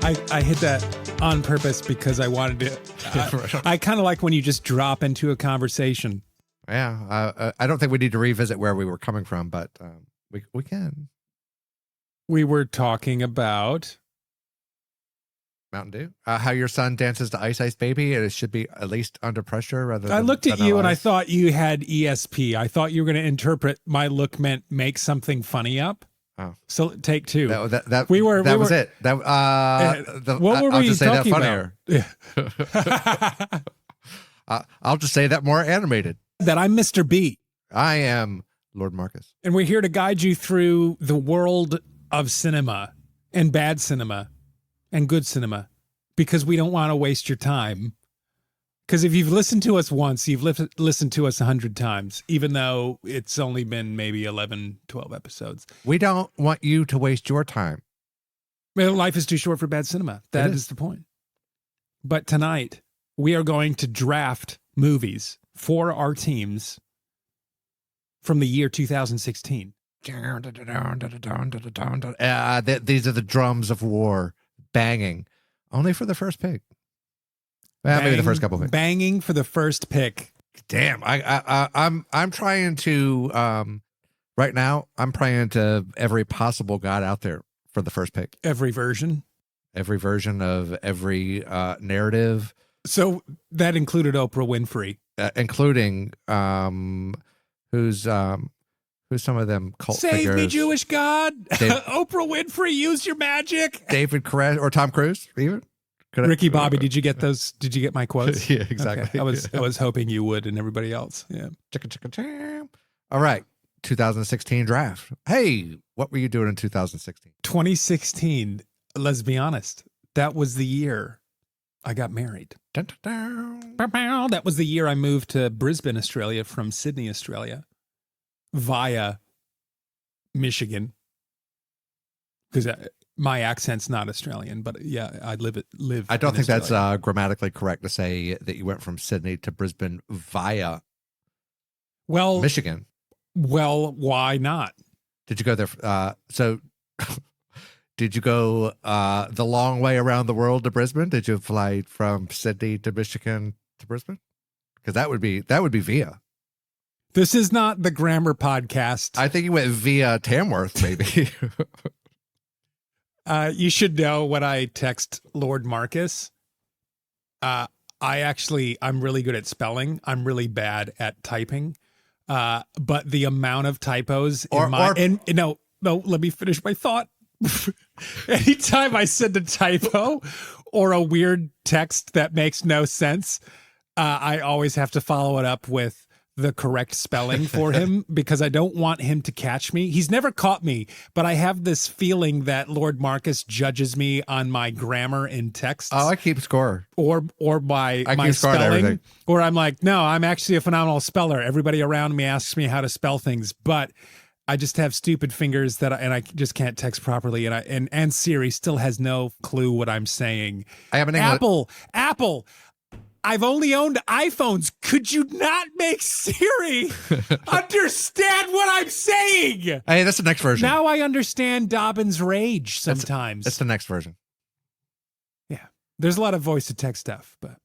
I hit that on purpose because I wanted to. I kind of like when you just drop into a conversation. Yeah, I don't think we need to revisit where we were coming from, but we can. We were talking about Mountain Dew. How your son dances to Ice Ice Baby, and it should be at least under pressure rather than. I looked at you and I ice. thought you had ESP. I thought you were going to interpret my look meant make something funny up. Oh. So take two. That was it. What were we talking about? I'll just say that more animated. That I'm Mr. B. I am Lord Marcus. And we're here to guide you through the world of cinema and bad cinema and good cinema because we don't want to waste your time. Because if you've listened to us once, you've listened to us 100 times, even though it's only been maybe 11, 12 episodes. We don't want you to waste your time. Well, life is too short for bad cinema. That is the point. But tonight, we are going to draft movies for our teams from the year 2016. These are the drums of war banging, only for the first pick. Well, maybe the first couple picks. Banging for the first pick. Damn, I'm trying to right now. I'm praying to every possible god out there for the first pick. Every version of every narrative. So that included Oprah Winfrey, including who's some of them cult Save figures. me, Jewish God. Oprah Winfrey, use your magic. David Koresh or Tom Cruise, even. Ricky Bobby, did you get those? Did you get my quotes? Yeah, exactly. Okay. I was hoping you would, and everybody else. Yeah. Chicka. All right, 2016 draft. Hey, what were you doing in 2016? 2016. Let's be honest. That was the year I got married. Dun, dun, dun. That was the year I moved to Brisbane, Australia, from Sydney, Australia, via Michigan, because my accent's not Australian, but yeah, I live. I don't think Australia. that's grammatically correct to say that you went from Sydney to Brisbane via Michigan. Well, why not? Did you go there? So did you go the long way around the world to Brisbane? Did you fly from Sydney to Michigan to Brisbane? Because that would be via. This is not the grammar podcast. I think you went via Tamworth, maybe. You should know when I text Lord Marcus. I'm really good at spelling. I'm really bad at typing. But the amount of typos let me finish my thought. Anytime I send a typo or a weird text that makes no sense, I always have to follow it up with the correct spelling for him because I don't want him to catch me. He's never caught me, but I have this feeling that Lord Marcus judges me on my grammar in texts. Oh, I keep score. Or my spelling. Or I'm like, no, I'm actually a phenomenal speller. Everybody around me asks me how to spell things, but I just have stupid fingers and I just can't text properly. And Siri still has no clue what I'm saying. I have an Apple. I've only owned iPhones. Could you not make Siri understand what I'm saying? Hey, that's the next version. Now I understand Dobbin's rage sometimes. That's the next version. Yeah. There's a lot of voice to text stuff, but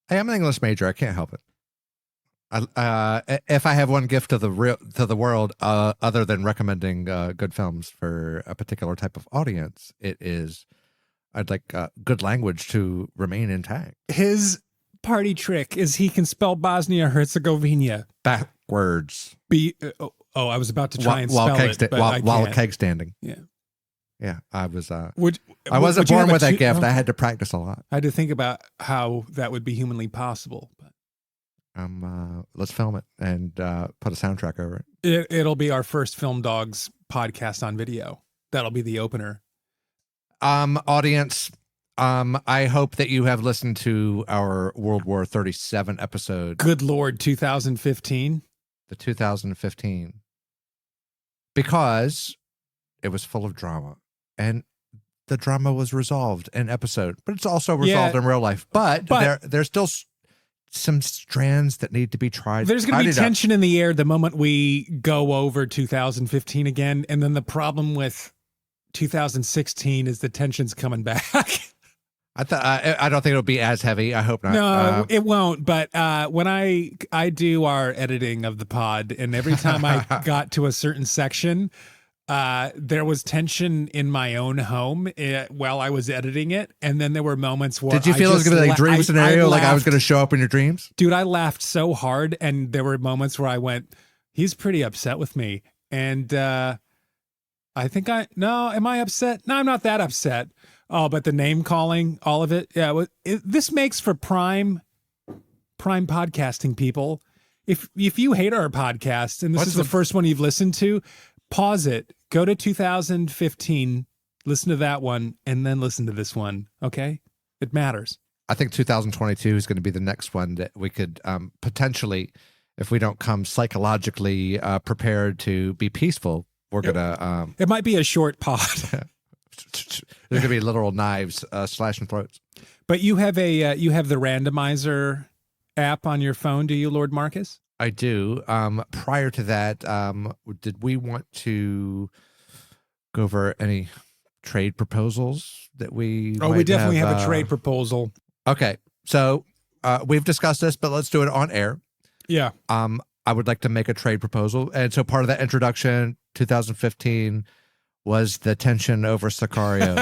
hey, I'm an English major. I can't help it. If I have one gift to the world, other than recommending good films for a particular type of audience, I'd like good language to remain intact. His party trick is he can spell Bosnia-Herzegovina backwards. I was about to try and spell it, but while keg standing. Yeah. I was. I wasn't born with that gift. I had to practice a lot. I had to think about how that would be humanly possible. But let's film it and put a soundtrack over it. It'll be our first Film Dogs podcast on video. That'll be the opener. Audience. I hope that you have listened to our World War 37 episode. Good Lord, 2015. The 2015. Because it was full of drama. And the drama was resolved in episode. But it's also resolved in real life. But there's still some strands that need to be tried. There's going to be tension in the air the moment we go over 2015 again. And then the problem with 2016 is the tension's coming back. I don't think it'll be as heavy. I hope not. No, it won't. But when I do our editing of the pod, and every time I got to a certain section, there was tension in my own home while I was editing it, and then there were moments where did you feel it was going to be like dream scenario, like I was going to show up in your dreams? Dude, I laughed so hard, and there were moments where I went, "He's pretty upset with me," and I think am I upset? No, I'm not that upset. Oh, but the name calling, all of it. Yeah. This makes for prime podcasting, people. If you hate our podcast and this is the first one you've listened to, pause it, go to 2015, listen to that one, and then listen to this one. Okay. It matters. I think 2022 is going to be the next one that we could potentially, if we don't come psychologically prepared to be peaceful, we're going to. It might be a short pod. There's gonna be literal knives slashing throats. But you have the randomizer app on your phone, do you, Lord Marcus? I do. Prior to that, did we want to go over any trade proposals that we? Oh, we definitely have a trade proposal. Okay, so we've discussed this, but let's do it on air. Yeah. I would like to make a trade proposal, and so part of that introduction, 2015. Was the tension over Sicario?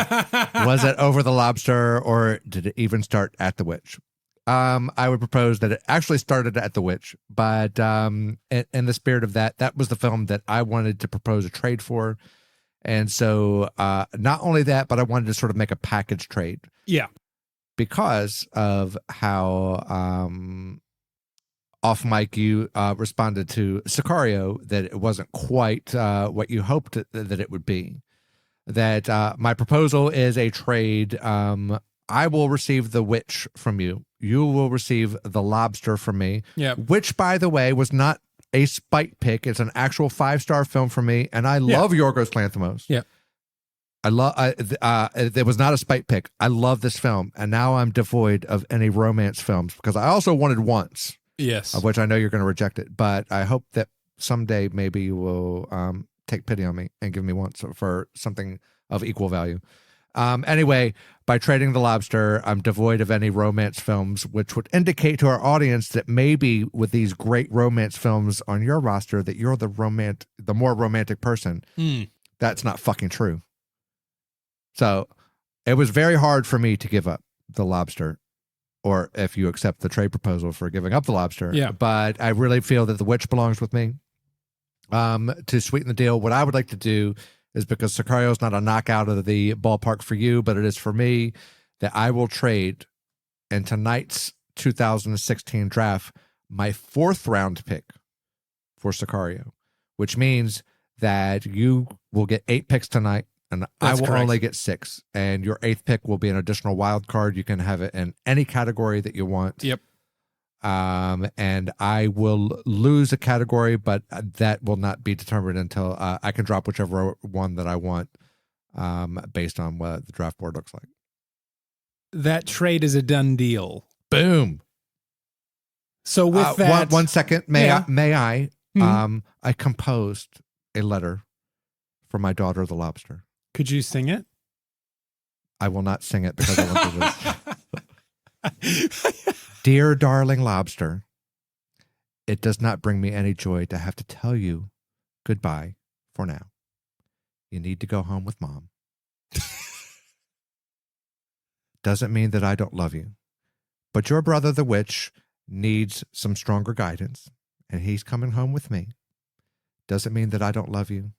Was it over the lobster, or did it even start at the witch? I would propose that it actually started at the witch, but in the spirit of that was the film that I wanted to propose a trade for. And so not only that, but I wanted to sort of make a package trade. Yeah. Because of how off mic you responded to Sicario, that it wasn't quite what you hoped that it would be. That my proposal is a trade. I will receive the witch from you. You will receive the lobster from me. Yeah. Which, by the way, was not a spite pick. It's an actual 5-star film for me, and I love Yorgos Lanthimos. Yeah. It was not a spite pick. I love this film, and now I'm devoid of any romance films because I also wanted Once. Yes. Of which I know you're going to reject it, but I hope that someday maybe you will take pity on me and give me Once for something of equal value. Anyway, by trading the lobster, I'm devoid of any romance films, which would indicate to our audience that maybe with these great romance films on your roster, that you're the more romantic person. That's not fucking true. So it was very hard for me to give up the lobster. Or if you accept the trade proposal for giving up the lobster. Yeah. But I really feel that the witch belongs with me. To sweeten the deal, what I would like to do is, because Sicario is not a knockout of the ballpark for you, but it is for me, that I will trade in tonight's 2016 draft my 4th round pick for Sicario, which means that you will get 8 picks tonight. And I will only get 6. And your 8th pick will be an additional wild card. You can have it in any category that you want. Yep. And I will lose a category, but that will not be determined until I can drop whichever one that I want based on what the draft board looks like. That trade is a done deal. Boom. So with that... One second. May I? Mm-hmm. I composed a letter for my daughter, the lobster. Could you sing it? I will not sing it because I want to lose. Dear darling lobster, it does not bring me any joy to have to tell you goodbye for now. You need to go home with Mom. Doesn't mean that I don't love you, but your brother, the witch, needs some stronger guidance, and he's coming home with me. Doesn't mean that I don't love you.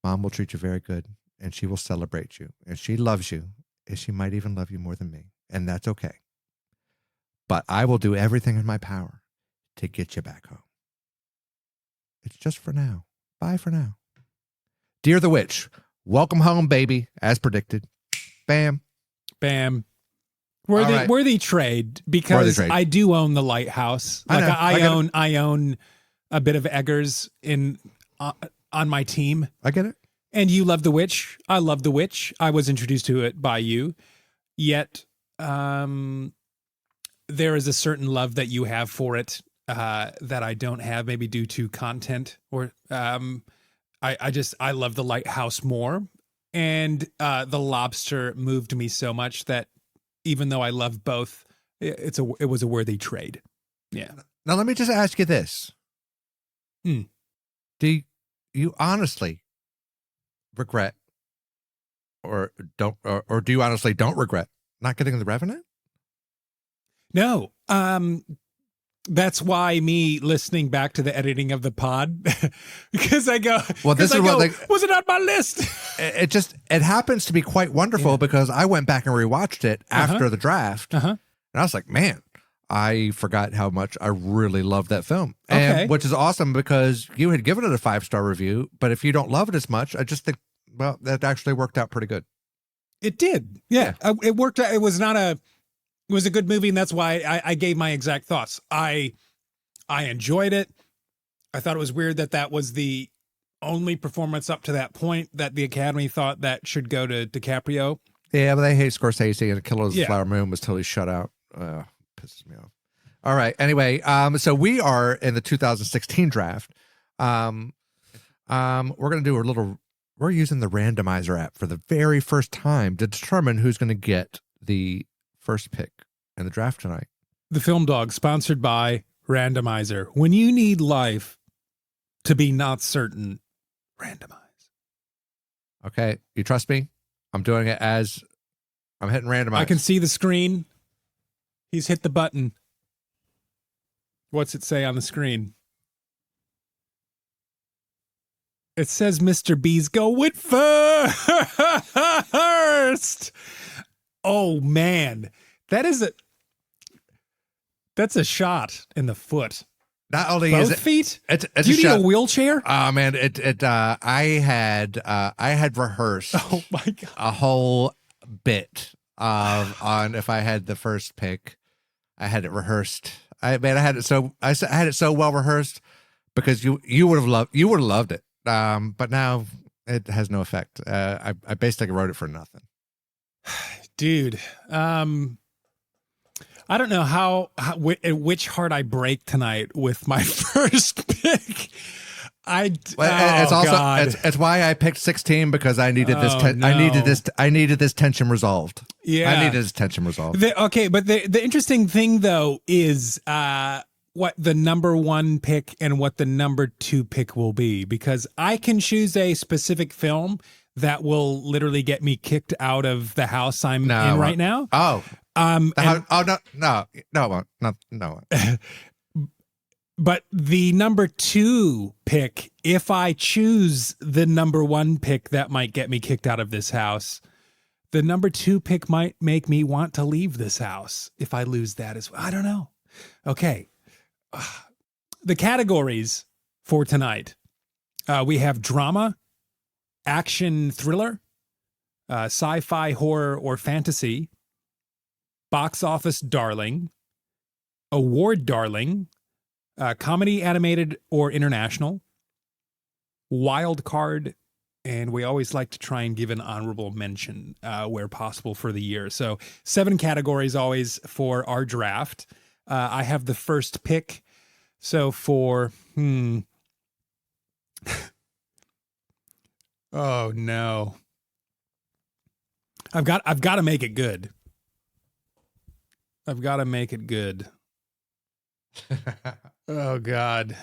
Mom will treat you very good, and she will celebrate you, and she loves you, and she might even love you more than me, and that's okay. But I will do everything in my power to get you back home. It's just for now. Bye for now. Dear the witch, welcome home, baby, as predicted. Bam. Bam. Worthy trade, because I do own the lighthouse. Like I own a bit of Eggers on my team. I get it. And you love the witch. I love the witch. I was introduced to it by you. Yet there is a certain love that you have for it that I don't have, maybe due to content, or I love the lighthouse more. And the lobster moved me so much that even though I love both, it was a worthy trade. Yeah. Now, let me just ask you this. Do you honestly regret or do you honestly don't regret not getting the Revenant? No. That's why me listening back to the editing of the pod, because I go, well, this is was it on my list? it happens to be quite wonderful because I went back and rewatched it after the draft, and I was like, man, I forgot how much I really loved that film, which is awesome because you had given it a 5-star review, but if you don't love it as much, I just think, well, that actually worked out pretty good. It did, yeah. It worked out. It was a good movie, and that's why I gave my exact thoughts. I enjoyed it. I thought it was weird that was the only performance up to that point that the Academy thought that should go to DiCaprio. Yeah, but they hate Scorsese, and Killers of the Flower Moon was totally shut out. Pisses me off. All right. Anyway, so we are in the 2016 draft. We're going to do we're using the randomizer app for the very first time to determine who's going to get the first pick in the draft tonight. The Film Dog, sponsored by Randomizer. When you need life to be not certain, randomize. Okay. You trust me? I'm doing it as I'm hitting randomize. I can see the screen. He's hit the button. What's it say on the screen? It says Mr. B's going first. Oh man, that's a shot in the foot. Not only both is it feet. It's Do you need a wheelchair? Oh man, I had rehearsed. Oh my god, a whole bit on if I had the first pick. I had it rehearsed. I had it so well rehearsed because you would have loved it. But now it has no effect. I basically wrote it for nothing. Dude, I don't know which heart I break tonight with my first pick. It's why I picked 16 because I needed I needed this tension resolved. Yeah, I needed this tension resolved. But the interesting thing though is what the number 1 pick and what the number 2 pick will be, because I can choose a specific film that will literally get me kicked out of the house I'm in right now. Oh, no, it won't. But the number 2 pick, if I choose the number 1 pick that might get me kicked out of this house, the number 2 pick might make me want to leave this house if I lose that as well. I don't know. Okay. The categories for tonight, we have drama, action thriller, sci-fi, horror, or fantasy, box office darling, award darling, comedy, animated, or international, wild card, and we always like to try and give an honorable mention where possible for the year. So 7 categories always for our draft. I have the first pick. So for oh no, I've got to make it good. I've got to make it good. Oh God.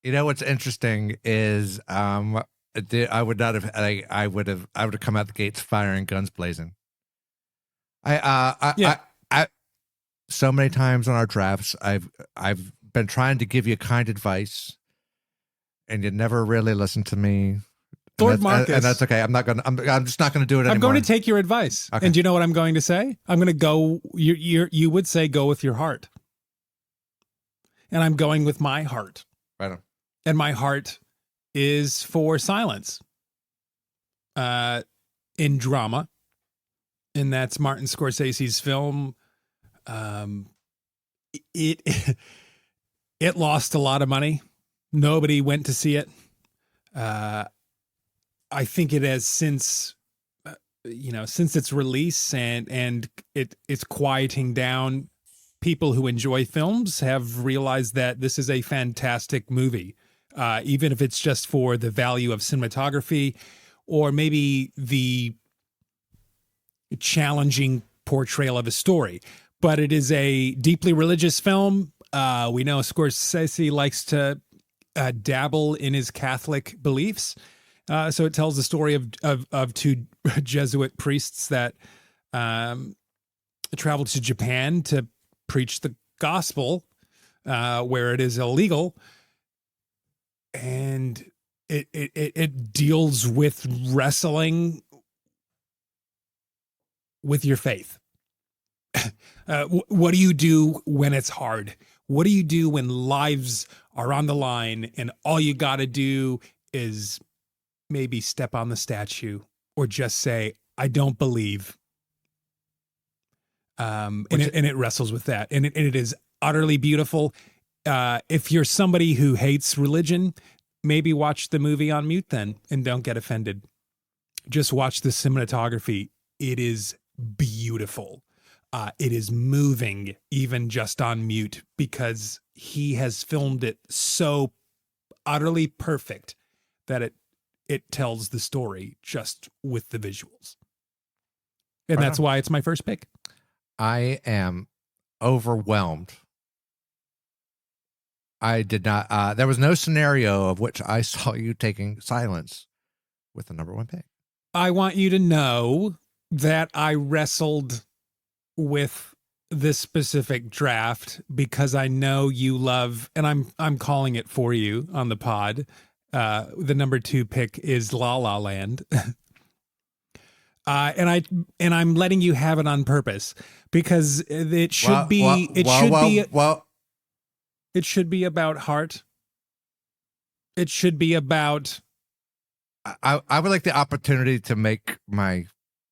You know what's interesting is I would have come out the gates firing guns blazing. I so many times on our drafts I've been trying to give you kind advice and you never really listen to me. Lord Marcus. And that's okay. I'm just not going to do it anymore. I'm going to take your advice. Okay. And do you know what I'm going to say? I'm going to go, you would say go with your heart. And I'm going with my heart. Right on. And my heart is for Silence. In drama. And that's Martin Scorsese's film. It lost a lot of money. Nobody went to see it. I think it has since its release and it's quieting down. People who enjoy films have realized that this is a fantastic movie, even if it's just for the value of cinematography or maybe the challenging portrayal of a story. But it is a deeply religious film. We know Scorsese likes to dabble in his Catholic beliefs. So it tells the story of two Jesuit priests that traveled to Japan to preach the gospel where it is illegal. And it deals with wrestling with your faith. What do you do when it's hard? What do you do when lives are on the line and all you got to do is maybe step on the statue or just say, I don't believe. And it wrestles with that. And it is utterly beautiful. If you're somebody who hates religion, maybe watch the movie on mute then and don't get offended. Just watch the cinematography. It is beautiful. It is moving even just on mute because he has filmed it so utterly perfect that it tells the story just with the visuals. And that's why it's my first pick. I am overwhelmed. I did not, there was no scenario of which I saw you taking silence with the number one pick. I want you to know that I wrestled with this specific draft because I know you love, and I'm calling it for you on the pod. The number 2 pick is La La Land. And I'm letting you have it on purpose because it should it should be about heart. It should be about. I would like the opportunity to make my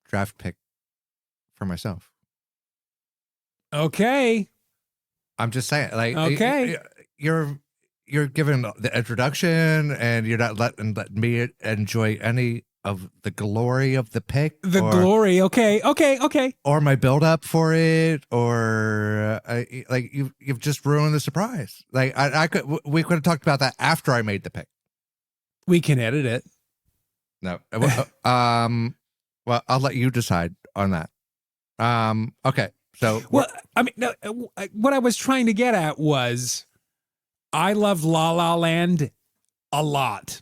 draft pick for myself. Okay. I'm just saying, like, okay, you're giving the introduction and you're not letting me enjoy any of the glory of the pick. Glory. Okay. Or my build up for it, or like you've just ruined the surprise. Like we could have talked about that after I made the pick. We can edit it. No. Well, I'll let you decide on that. Okay. So, well, I mean, no, what I was trying to get at was I love La La Land a lot.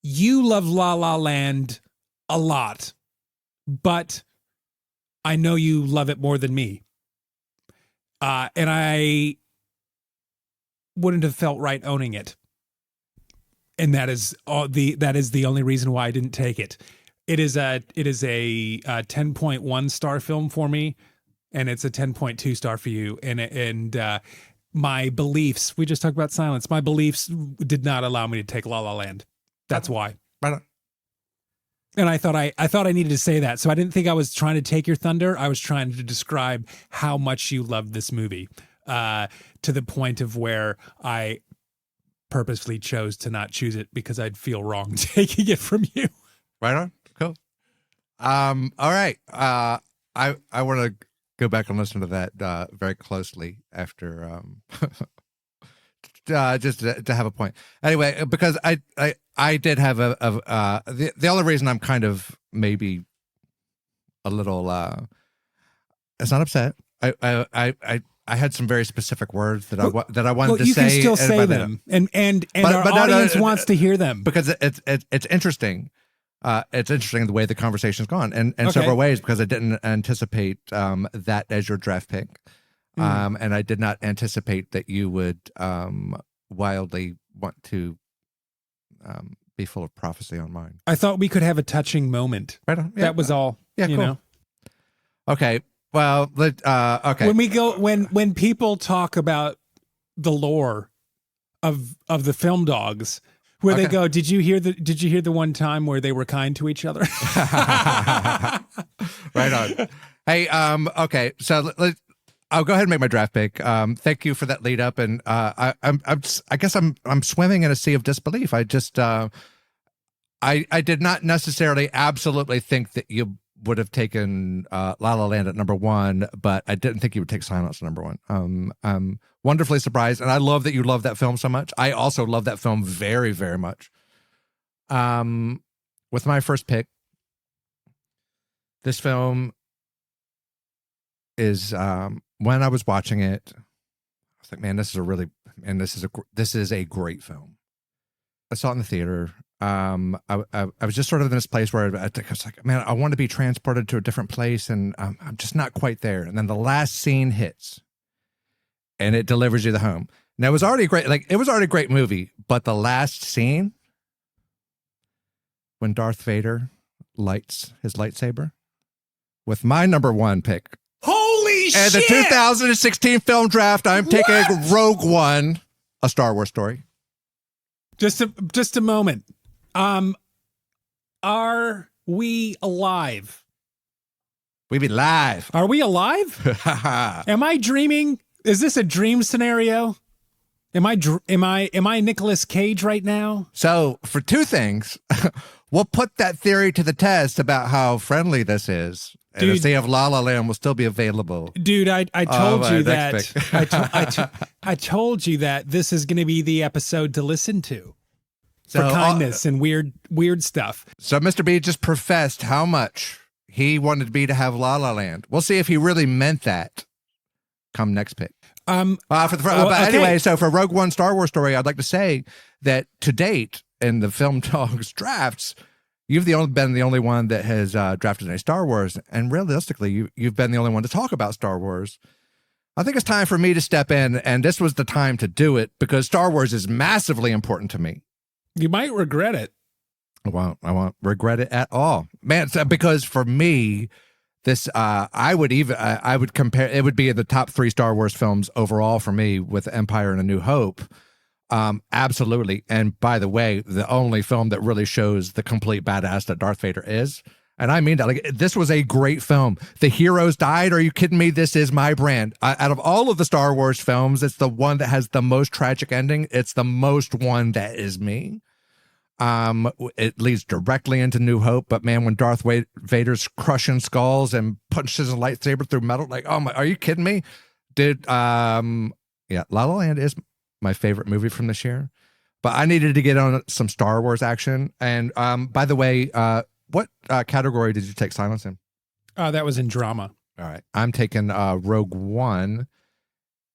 You love La La Land a lot, but I know you love it more than me. And I wouldn't have felt right owning it. And that is the only reason why I didn't take it. It is a 10.1 star film for me, and it's a 10.2 star for you. And my beliefs, we just talked about silence. My beliefs did not allow me to take La La Land. That's why. Right. And I thought I needed to say that. So I didn't think I was trying to take your thunder. I was trying to describe how much you loved this movie, to the point of where I purposely chose to not choose it because I'd feel wrong taking it from you. Right on. Cool. All right. I want to go back and listen to that very closely after just to have a point. Anyway, because I did have the only reason I'm kind of maybe a little it's not upset. I had some very specific words that I wanted to say. You can still say them, and our audience wants to hear them because it's interesting. It's interesting the way the conversation's gone, and in several ways, because I didn't anticipate that as your draft pick, and I did not anticipate that you would wildly want to be full of prophecy on mine. I thought we could have a touching moment. Right on. Yeah, that was all. Yeah, you cool. know. Okay. Well, okay. When people talk about the lore of the film dogs, where they go, did you hear the one time where they were kind to each other? Right on. Hey, okay. So I'll go ahead and make my draft pick. Thank you for that lead up, and I guess I'm swimming in a sea of disbelief. I just I did not necessarily absolutely think that you would have taken La La Land at number 1, but I didn't think you would take Silence at number 1. I'm wonderfully surprised, and I love that you love that film so much. I also love that film very, very much. with my first pick. This film is when I was watching it, I was like, man, this is a great film. I saw it in the theater. I was just sort of in this place where I was like, man, I want to be transported to a different place, and I'm just not quite there. And then the last scene hits, and it delivers you the home. Now, it was already great. Like, it was already a great movie, but the last scene, when Darth Vader lights his lightsaber, with my number one pick. Holy shit! And the 2016 film draft, I'm taking Rogue One, a Star Wars story. Just a moment. Are we alive? We be live. Are we alive? Am I dreaming? Is this a dream scenario? Am I Nicolas Cage right now? So, for two things, we'll put that theory to the test about how friendly this is. And to see if La La Land will still be available. Dude, I told you that. I told you that this is going to be the episode to listen to. For kindness and weird stuff. So Mr. B just professed how much he wanted B to have La La Land. We'll see if he really meant that. Come next pick. Anyway, so for Rogue One Star Wars story, I'd like to say that to date in the Film Dogs drafts, you've been the only one that has drafted a Star Wars, and realistically, you've been the only one to talk about Star Wars. I think it's time for me to step in, and this was the time to do it because Star Wars is massively important to me. You might regret it. I won't regret it at all, man. Because for me, this I would compare. It would be in the top 3 Star Wars films overall for me, with Empire and A New Hope. Absolutely. And by the way, the only film that really shows the complete badass that Darth Vader is. And I mean that. Like, this was a great film. The heroes died. Are you kidding me? This is my brand. Out of all of the Star Wars films, it's the one that has the most tragic ending. It's the most one that is me. It leads directly into New Hope. But man, when Darth Vader's crushing skulls and punches a lightsaber through metal, like, oh my, are you kidding me? Dude, yeah, La La Land is my favorite movie from this year. But I needed to get on some Star Wars action. And by the way, what category did you take Silence in? That was in drama. All right. I'm taking Rogue One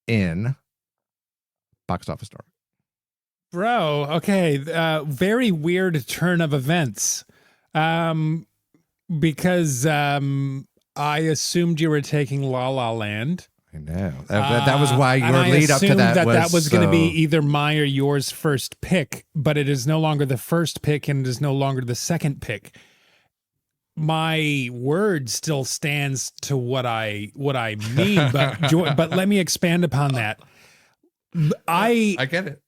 in box office story. Bro, okay. Very weird turn of events. Because I assumed you were taking La La Land. I know. That was why your lead up to that was going to be either my or yours first pick, but it is no longer the first pick and it is no longer the second pick. My word still stands to what I mean, but let me expand upon that. I get it.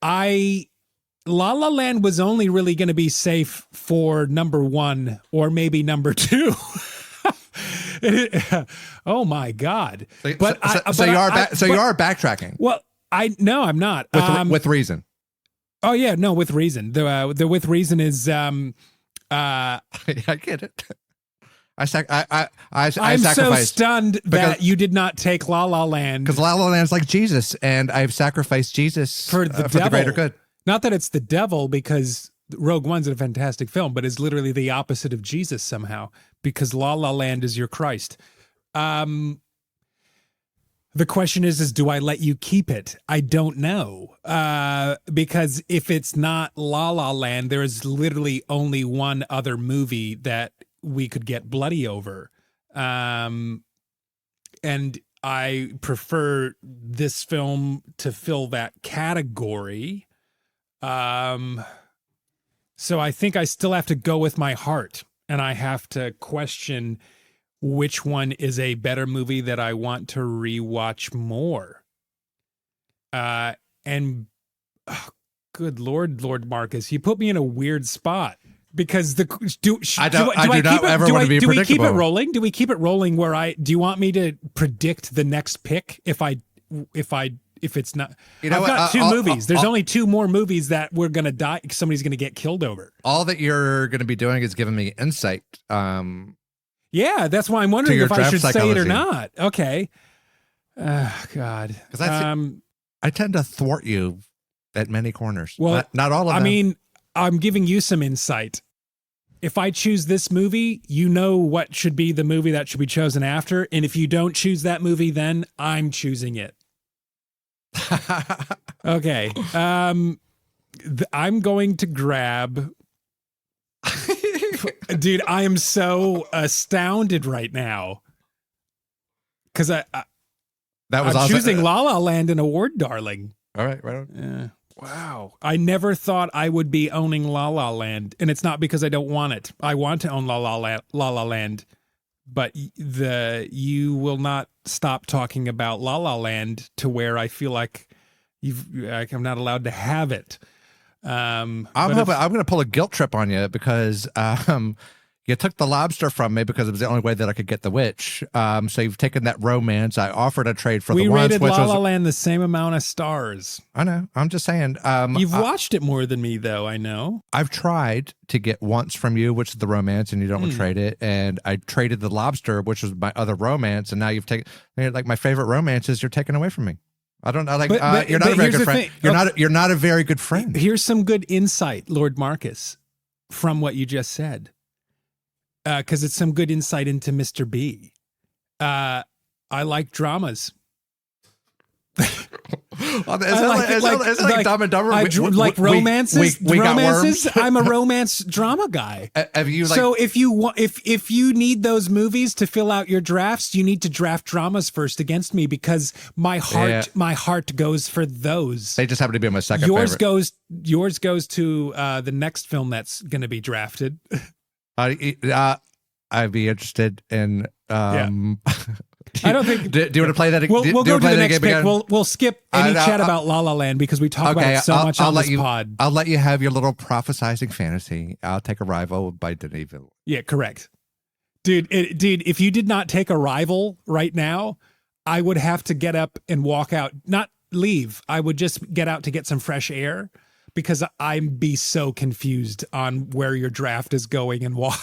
La La Land was only really going to be safe for number 1 or maybe number 2. Oh my God! So you are backtracking. Well, no, I'm not. With reason. Oh yeah, no, with reason. The with reason is I get it. I'm so stunned that you did not take La La Land, because La La Land is like Jesus, and I've sacrificed Jesus for the greater good. Not that it's the devil, because Rogue One's a fantastic film, but it's literally the opposite of Jesus somehow, because La La Land is your Christ. The question is do I let you keep it? I don't know. Because if it's not La La Land, there is literally only one other movie that we could get bloody over. And I prefer this film to fill that category. So I think I still have to go with my heart, and I have to question which one is a better movie that I want to rewatch more. And good Lord Marcus, you put me in a weird spot, because do we keep it rolling? Do we keep it rolling where do you want me to predict the next pick if it's not? I've got 2 movies. There's only 2 more movies that we're going to die. Somebody's going to get killed over. All that you're going to be doing is giving me insight. Yeah, that's why I'm wondering if I should say it or not. Okay. God. Because I tend to thwart you at many corners. Well, not all of them. I mean, I'm giving you some insight. if I choose this movie, you know what should be the movie that should be chosen after. And if you don't choose that movie, then I'm choosing it. Okay. I'm going to grab. Dude, I am so astounded right now. Because I'm awesome. choosing La La Land an award darling. All right, right on. Yeah. Wow. I never thought I would be owning La La Land, and it's not because I don't want it. I want to own La La Land, but you will not stop talking about La La Land to where I feel like I'm not allowed to have it. I'm going to pull a guilt trip on you because you took the lobster from me because it was the only way that I could get the witch. So you've taken that romance. I offered a trade for the once, which La La Land the same amount of stars. I know. I'm just saying. You've watched it more than me, though. I know. I've tried to get once from you, which is the romance, and you don't want to trade it. And I traded the lobster, which was my other romance, and now you've taken like my favorite romances. You're taking away from me. I don't like. You're not a very good friend. You're not a very good friend. Here's some good insight, Lord Marcus, from what you just said. Because it's some good insight into Mr. B. I like dramas. It's like Dumb and Dumber. Like romances. We romances. I'm a romance drama guy. Have you so if you need those movies to fill out your drafts, you need to draft dramas first against me because my heart goes for those. They just happen to be my second favorite. Yours goes to the next film that's going to be drafted. I'd be interested in. I don't think. Do you want to play that? We'll go to the next pick. We'll skip any chat about La La Land because we talk about it so much on this pod. I'll let you have your little prophesizing fantasy. I'll take Arrival by Denis Villeneuve. Yeah, correct, dude. If you did not take Arrival right now, I would have to get up and walk out. Not leave. I would just get out to get some fresh air. Because I'd be so confused on where your draft is going and why.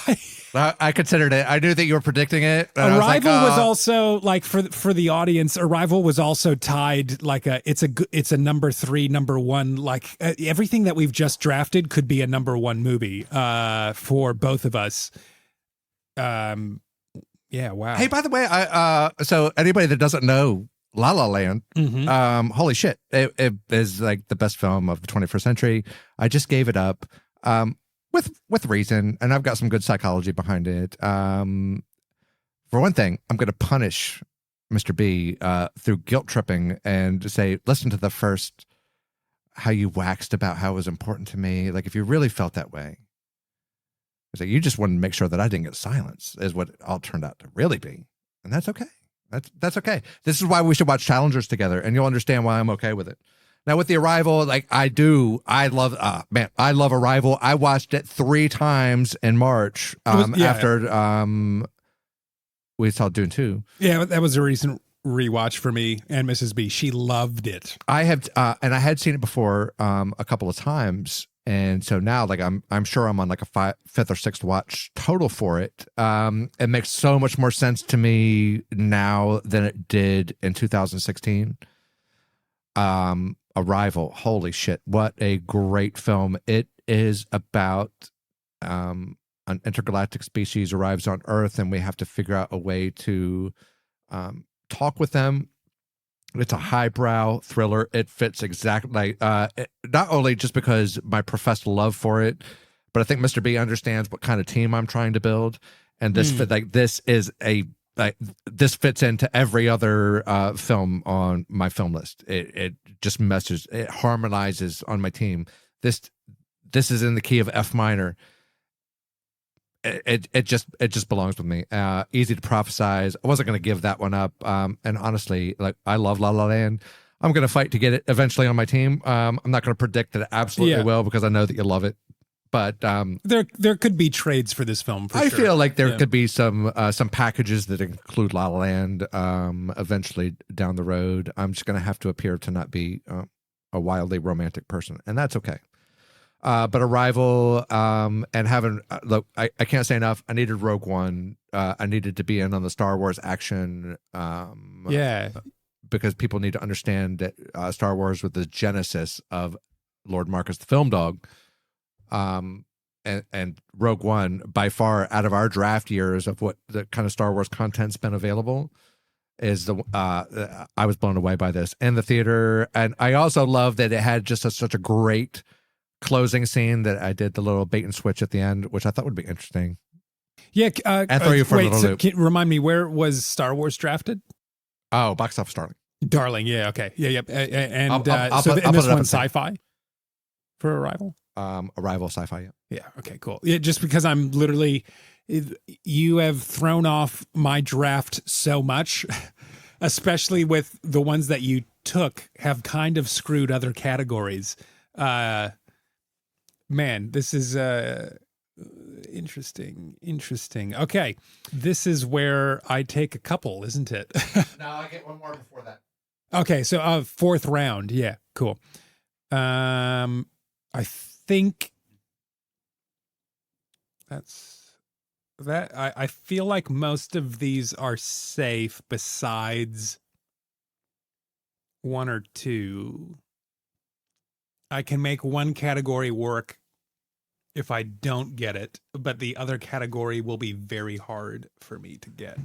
I considered it. I knew that you were predicting it. Arrival was also like for the audience. Arrival was also tied like it's a number 3, number 1. Like everything that we've just drafted could be a number 1 movie for both of us. Yeah. Wow. Hey, by the way, so anybody that doesn't know La La Land, holy shit, it is like the best film of the 21st century. I just gave it up with reason, and I've got some good psychology behind it. For one thing, I'm going to punish Mr. B through guilt tripping and say, listen to the first, how you waxed about how it was important to me. Like, if you really felt that way, it's like you just wanted to make sure that I didn't get silence, is what it all turned out to really be. And that's okay. That's okay. This is why we should watch Challengers together, and you'll understand why I'm okay with it. Now with the Arrival, like I love Arrival. I watched it 3 times in March after we saw Dune 2. Yeah, that was a recent rewatch for me and Mrs. B. She loved it. I have, and I had seen it before a couple of times. And so now, like I'm sure I'm on like a 5th or 6th watch total for it. It makes so much more sense to me now than it did in 2016. Arrival, holy shit, what a great film! It is about an intergalactic species arrives on Earth, and we have to figure out a way to talk with them. It's a highbrow thriller. It fits exactly, not only just because my professed love for it, but I think Mr. B understands what kind of team I'm trying to build, and this this fits into every other film on my film list. It just meshes, it harmonizes on my team. This is in the key of F minor. It just belongs with me. Easy to prophesize. I wasn't going to give that one up. And honestly, like I love La La Land. I'm going to fight to get it eventually on my team. I'm not going to predict that it absolutely will because I know that you love it. But there could be trades for this film. I feel like there could be some packages that include La La Land eventually down the road. I'm just going to have to appear to not be a wildly romantic person, and that's okay. But Arrival, and having look, I can't say enough. I needed Rogue One. I needed to be in on the Star Wars action. Because people need to understand that Star Wars was the genesis of Lord Marcus the Film Dog. and Rogue One, by far out of our draft years of what the kind of Star Wars content's been available, is the I was blown away by this in the theater. And I also love that it had just such a great closing scene that I did the little bait and switch at the end, which I thought would be interesting. Yeah. And throw you for a little loop. Remind me, where was Star Wars drafted? Oh, box office Darling. Yeah. Okay. Yeah. Yep. And I'll so put this it up one's and Sci-fi for Arrival. Arrival, Sci-fi. Yeah. Yeah. Okay. Cool. Yeah. Just because I'm literally, you have thrown off my draft so much, especially with the ones that you took have kind of screwed other categories. Man, this is interesting. Okay, this is where I take a couple, isn't it? No, I get one more before that. Okay, so fourth round. Yeah, cool. I think that's that. I feel like most of these are safe besides one or two. I can make one category work if I don't get it, but the other category will be very hard for me to get.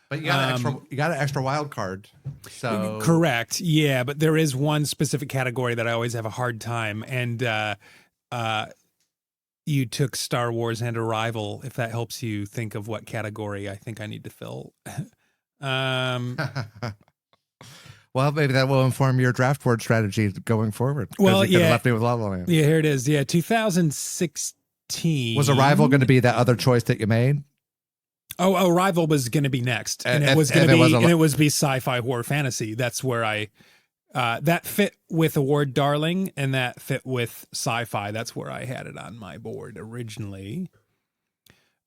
But you got an extra wild card. So correct. Yeah, but there is one specific category that I always have a hard time, and you took Star Wars and Arrival, if that helps you think of what category I think I need to fill. Well, maybe that will inform your draft board strategy going forward. Well, you left me with La La Land. Yeah, here it is. Yeah, 2016. Was Arrival going to be that other choice that you made? Oh, Arrival was going to be next, and it was going to be, and it was be sci-fi horror fantasy. That's where I that fit with Award Darling, and that fit with sci-fi. That's where I had it on my board originally.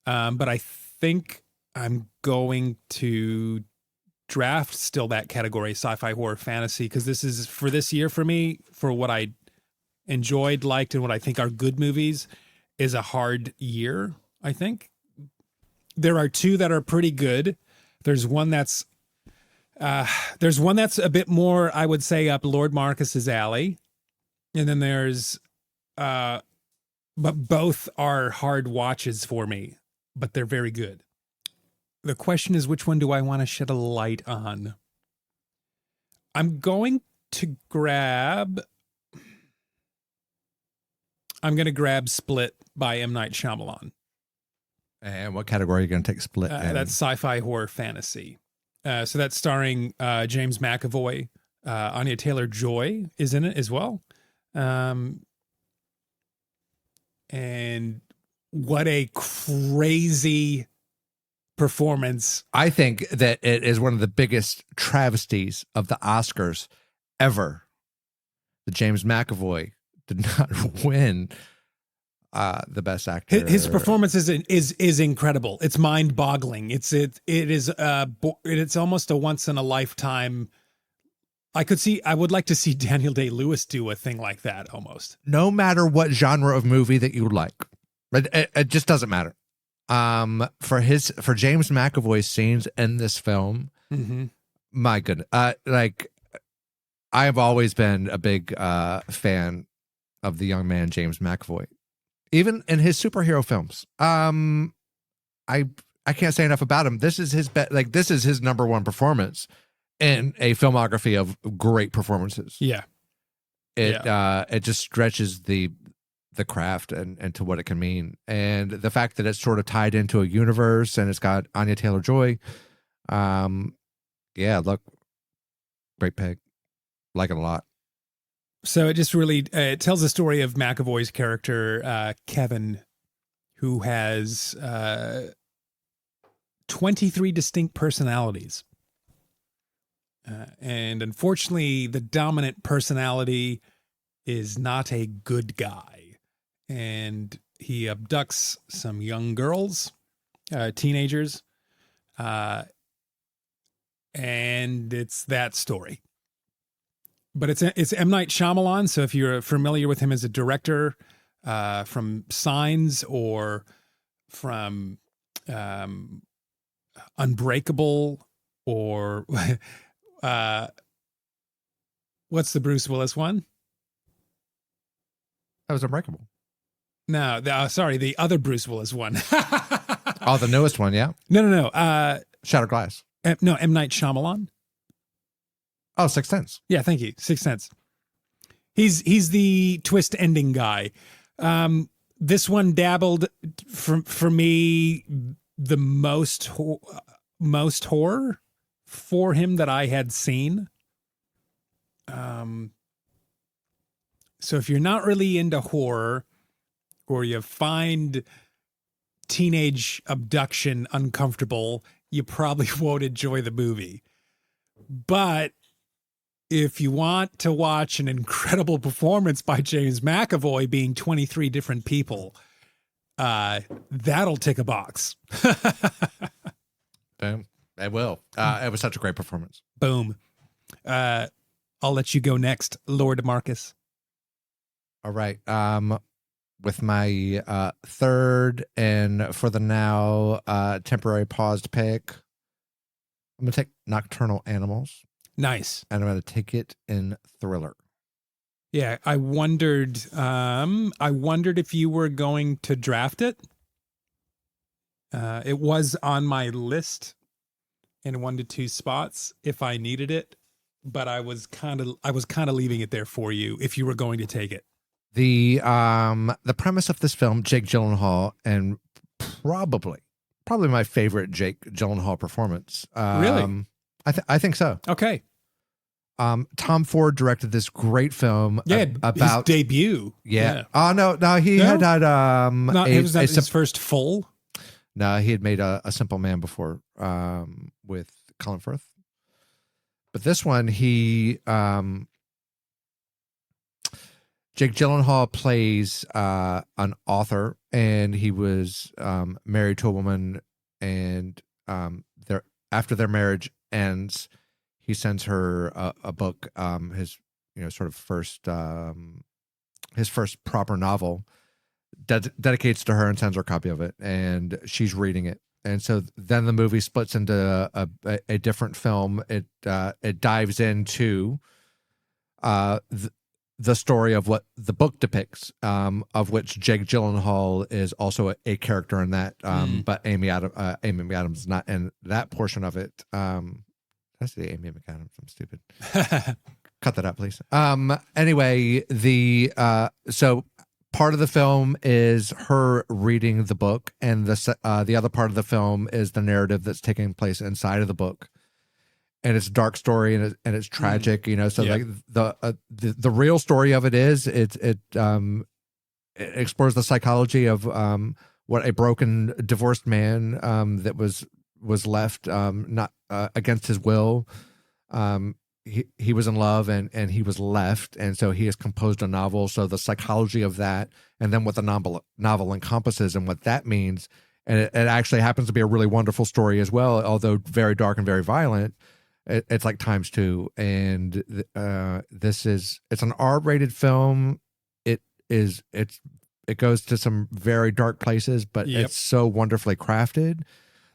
But I think I'm going to draft still that category, sci-fi horror fantasy, because this is for this year for me, for what I enjoyed, liked, and what I think are good movies, is a hard year. I think there are two that are pretty good. There's one that's a bit more, I would say, up Lord Marcus's alley, and then there's but both are hard watches for me, but they're very good. The question is, which one do I want to shed a light on? I'm going to grab Split by M. Night Shyamalan. And what category are you going to take Split in? That's sci-fi horror fantasy. So that's starring James McAvoy. Anya Taylor-Joy is in it as well. And what a crazy performance. I think that it is one of the biggest travesties of the Oscars ever. The James McAvoy did not win the best actor. His performance is incredible. It's mind-boggling. It's almost a once in a lifetime. I would like to see Daniel Day-Lewis do a thing like that almost. No matter what genre of movie that you like. It just doesn't matter. For James McAvoy's scenes in this film, my goodness, like I've always been a big fan of the young man James McAvoy, even in his superhero films. I can't say enough about him. This is his this is his number one performance in a filmography of great performances. Yeah, it just stretches the craft and to what it can mean, and the fact that it's sort of tied into a universe and it's got Anya Taylor-Joy. Look, great pick, like it a lot. So it just really it tells the story of McAvoy's character Kevin, who has 23 distinct personalities, and unfortunately the dominant personality is not a good guy. And he abducts some young girls, teenagers, and it's that story. But it's M. Night Shyamalan, so if you're familiar with him as a director, from Signs or from Unbreakable, or what's the Bruce Willis one? That was Unbreakable. No, sorry, the other Bruce Willis one. Oh, the newest one, yeah. No. Shattered Glass. No, M. Night Shyamalan. Oh, Sixth Sense. Yeah, thank you. Sixth Sense. He's the twist ending guy. This one dabbled for me the most horror for him that I had seen. So if you're not really into horror, or you find teenage abduction uncomfortable, you probably won't enjoy the movie. But if you want to watch an incredible performance by James McAvoy being 23 different people, that'll tick a box. Damn, it will. It was such a great performance. Boom. I'll let you go next, Lord Marcus. All right. With my third and for the now temporary paused pick, I'm going to take Nocturnal Animals. Nice. And I'm going to take it in thriller. Yeah, I wondered if you were going to draft it. It was on my list in 1 to 2 spots if I needed it, but I was kind of leaving it there for you if you were going to take it. The premise of this film, Jake Gyllenhaal, and probably my favorite Jake Gyllenhaal performance. Really? I think so. Okay. Tom Ford directed this great film about his debut. Yeah. Oh no, he had his first full. No, he had made a Simple Man before with Colin Firth. But this one, Jake Gyllenhaal plays an author, and he was married to a woman, and after their marriage ends, he sends her a book, his first proper novel, dedicates to her and sends her a copy of it, and she's reading it. And so then the movie splits into a different film. It dives into the story of what the book depicts, of which Jake Gyllenhaal is also a character in that, but Amy Adams is not in that portion of it. Did I say Amy McAdams? I'm stupid. Cut that out, please. Anyway, so part of the film is her reading the book, and the other part of the film is the narrative that's taking place inside of the book. And it's a dark story, and it's tragic, So like the real story of it is it explores the psychology of what a broken, divorced man that was left not against his will. He was in love and he was left, and so he has composed a novel. So the psychology of that, and then what the novel encompasses and what that means, and it actually happens to be a really wonderful story as well, although very dark and very violent. It's like times two, and it's an R-rated film. It goes to some very dark places, but it's so wonderfully crafted.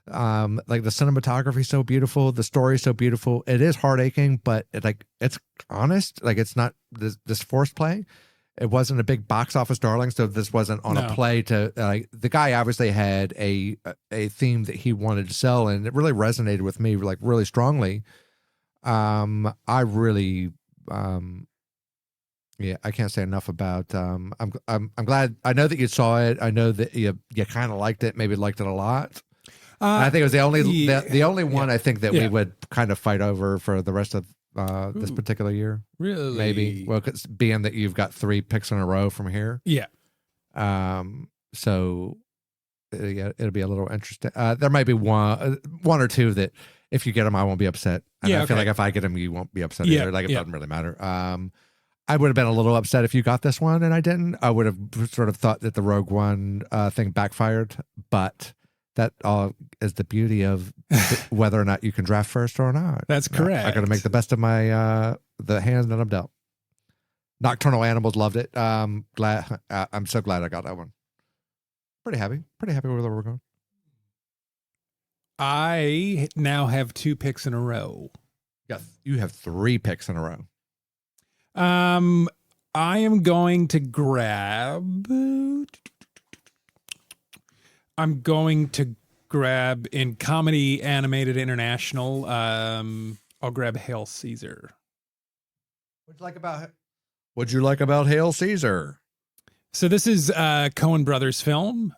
Like the cinematography is so beautiful, the story is so beautiful. It is heart-aching, but it's honest. Like it's not this forced play. It wasn't a big box office darling, so this wasn't on a play to the guy obviously had a theme that he wanted to sell, and it really resonated with me like really strongly. I really I can't say enough about I'm glad. I know that you saw it. I know that you kind of liked it, maybe liked it a lot. I think it was the only one I think that we would kind of fight over for the rest of this particular year. Really? Maybe. Well, being that you've got 3 picks in a row from here. Yeah. So it'll be a little interesting. There might be one or two that if you get them, I won't be upset. And I feel like if I get them, you won't be upset either. Like it doesn't really matter. I would have been a little upset if you got this one and I didn't. I would have sort of thought that the Rogue One thing backfired, but that all is the beauty of whether or not you can draft first or not. That's correct. I got to make the best of my the hands that I'm dealt. Nocturnal Animals, loved it. I'm so glad I got that one. Pretty happy with where we're going. I now have 2 picks in a row. Yes, you have 3 picks in a row. I am going to grab I'm going to grab in comedy animated international. I'll grab Hail Caesar. What'd you like about Hail Caesar? So this is Coen Brothers film.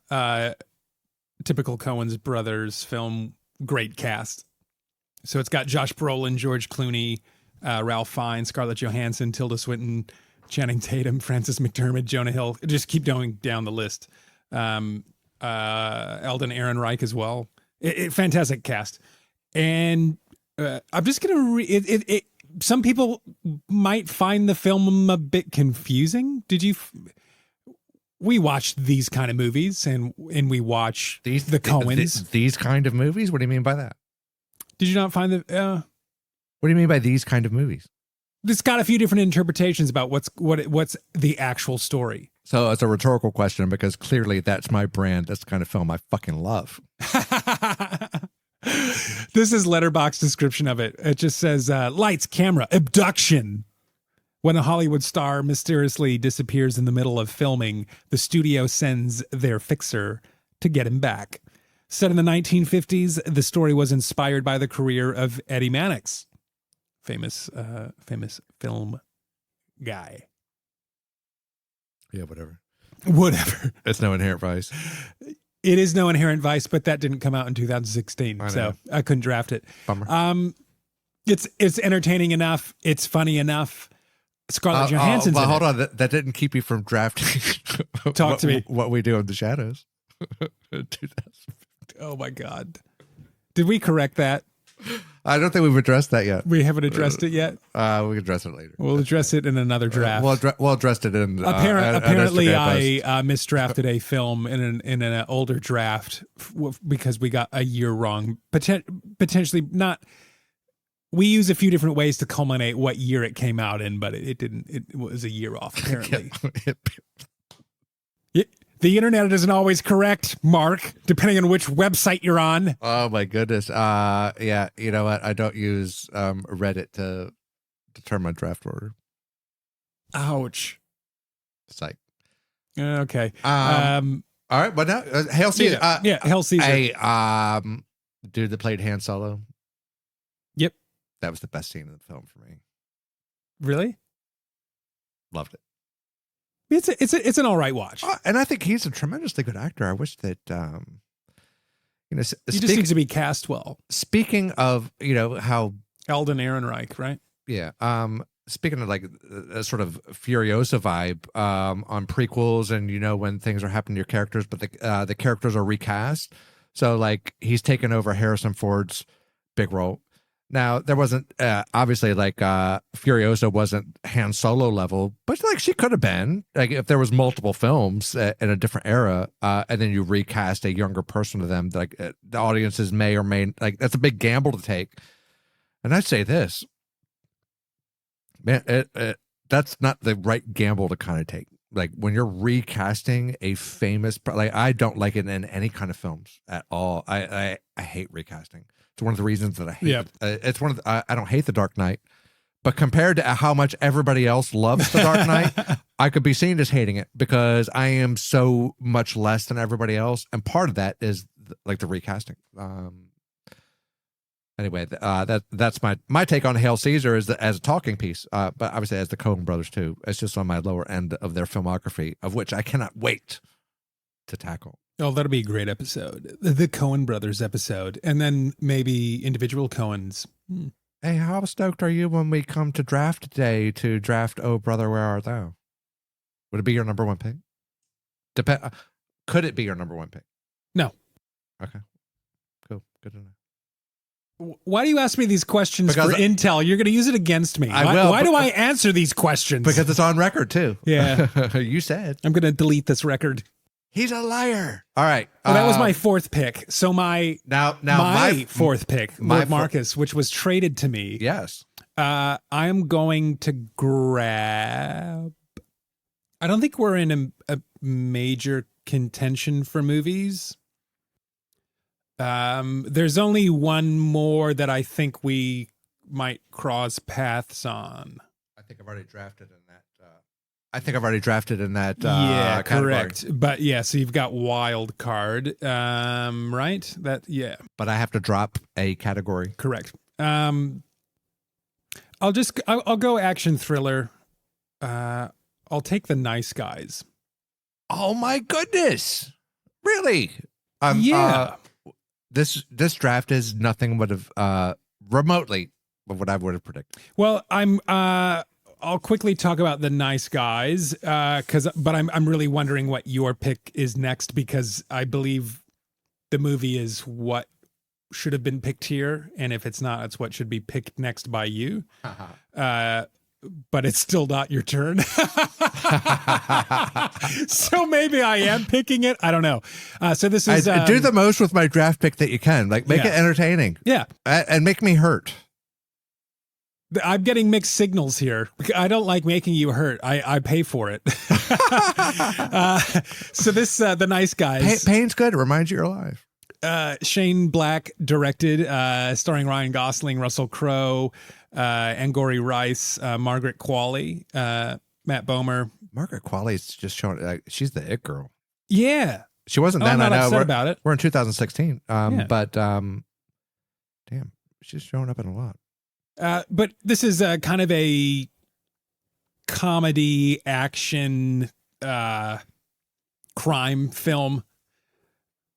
Typical Coen's Brothers film. Great cast. So it's got Josh Brolin, George Clooney, Ralph Fiennes, Scarlett Johansson, Tilda Swinton, Channing Tatum, Frances McDermott, Jonah Hill. Just keep going down the list. Eldon Ehrenreich as well. Fantastic cast. And I'm just going to read some people might find the film a bit confusing. Did you? We watch these kind of movies and we watch the Coens. These kind of movies? What do you mean by that? Did you not find the? What do you mean by these kind of movies? It's got a few different interpretations about what's the actual story. So it's a rhetorical question because clearly that's my brand. That's the kind of film I fucking love. This is Letterboxd description of it. It just says lights, camera, abduction. When a Hollywood star mysteriously disappears in the middle of filming, the studio sends their fixer to get him back. Set in the 1950s, the story was inspired by the career of Eddie Mannix, famous film guy. Yeah, whatever. It's no inherent vice. It is no inherent vice, but that didn't come out in 2016, so I couldn't draft it. Bummer. It's entertaining enough. It's funny enough. Scarlett Johansson's well, in hold it. on. That didn't keep you from drafting. Talk to me. What we do in the shadows. Oh my God. Did we correct that? I don't think we've addressed that yet. We haven't addressed it yet. We can address it later. We'll address it in another draft. We'll address it in. Apparently, I misdrafted a film in an older draft because we got a year wrong. Potentially not. We use a few different ways to culminate what year it came out in, but it didn't. It was a year off, apparently. The internet isn't always correct, Mark, depending on which website you're on. Oh, my goodness. Yeah, you know what? I don't use Reddit to determine draft order. Ouch. Psych. Okay. All right, but now, Hail Caesar. Yeah, Hail Caesar. Hey, dude that played Han Solo. Yep. That was the best scene in the film for me. Really? Loved it. It's an all right watch. And I think he's a tremendously good actor. I wish that, he just needs to be cast well. Speaking of, how Eldon Ehrenreich, right? Yeah. Speaking of like a sort of Furiosa vibe on prequels and, when things are happening to your characters, but the characters are recast. So like he's taken over Harrison Ford's big role. Now, there wasn't, obviously, like, Furiosa wasn't Han Solo level, but, like, she could have been. Like, if there was multiple films in a different era, and then you recast a younger person to them, like, the audiences may or may, like, that's a big gamble to take. And I'd say this, man, that's not the right gamble to kind of take. Like, when you're recasting a famous, like, I don't like it in any kind of films at all. I hate recasting. It's one of the reasons that I hate it. It's one of the, I don't hate The Dark Knight, but compared to how much everybody else loves The Dark Knight, I could be seen as hating it because I am so much less than everybody else. And part of that is like the recasting. Anyway, that's my take on Hail Caesar as a talking piece, but obviously as the Coen brothers too. It's just on my lower end of their filmography, of which I cannot wait to tackle. Oh, that'll be a great episode. The Coen brothers episode, and then maybe individual Coens. Hey, how stoked are you when we come to draft day to draft Oh Brother, Where Art Thou? Would it be your number one pick? Could it be your number one pick? No. Okay. Cool. Good to know. Why do you ask me these questions for intel? You're going to use it against me. Why do I answer these questions? Because it's on record, too. Yeah. You said. I'm going to delete this record. He's a liar. All right. Well, that was my fourth pick. So my fourth pick, Lord Marcus, which was traded to me. Yes. I am going to grab. I don't think we're in a major contention for movies. There's only one more that I think we might cross paths on. I think I've already drafted in that. I think I've already drafted in that. Yeah, category. correct. But yeah, so you've got wild card, right? Yeah, But I have to drop a category. correct. I'll go action thriller. I'll take The Nice Guys. Oh my goodness! Really? Yeah. This draft is nothing but remotely of what I would have predicted. Well, I'll quickly talk about The Nice Guys, but I'm really wondering what your pick is next, because I believe the movie is what should have been picked here, and if it's not, it's what should be picked next by you. But it's still not your turn. So maybe I am picking it. I don't know. So this is do the most with my draft pick that you can. Like, make it entertaining. Yeah, and make me hurt. I'm getting mixed signals here. I don't like making you hurt. I pay for it. So this, The Nice Guys. Pain's good. It reminds you you're alive. Shane Black directed, starring Ryan Gosling, Russell Crowe, Angourie Rice, Margaret Qualley, Matt Bomer. Margaret Qualley's just showing. She's the it girl. Yeah. She wasn't then. I'm not I know. upset about it. We're in 2016. But damn, she's showing up in a lot. But this is kind of a comedy action crime film,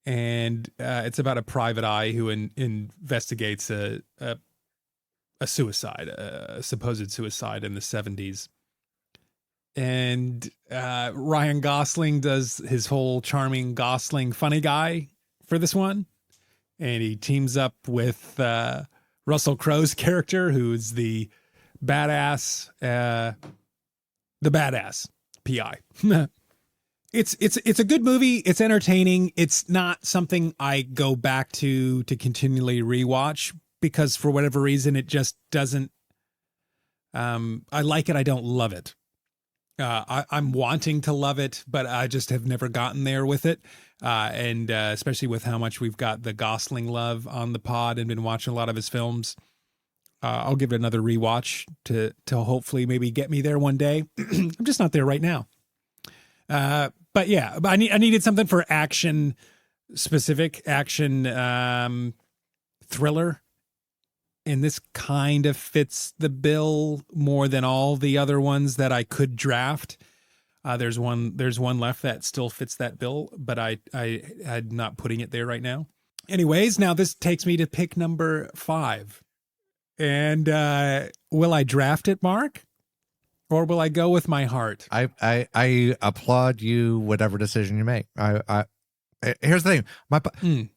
and it's about a private eye who investigates a suicide, a supposed suicide in the 70s. And Ryan Gosling does his whole charming Gosling funny guy for this one, and he teams up with Russell Crowe's character, who's the badass PI. It's a good movie. It's entertaining. It's not something I go back to continually rewatch, because for whatever reason it just doesn't. I like it. I don't love it. I'm wanting to love it, but I just have never gotten there with it. And especially with how much we've got the Gosling love on the pod and been watching a lot of his films, I'll give it another rewatch to hopefully maybe get me there one day. I'm just not there right now. But yeah, I needed something for specific action thriller. And this kind of fits the bill more than all the other ones that I could draft. There's one left that still fits that bill, but I'm not putting it there right now. Anyways, now this takes me to pick number 5. And will I draft it, Mark? Or will I go with my heart? I applaud you, whatever decision you make. Here's the thing.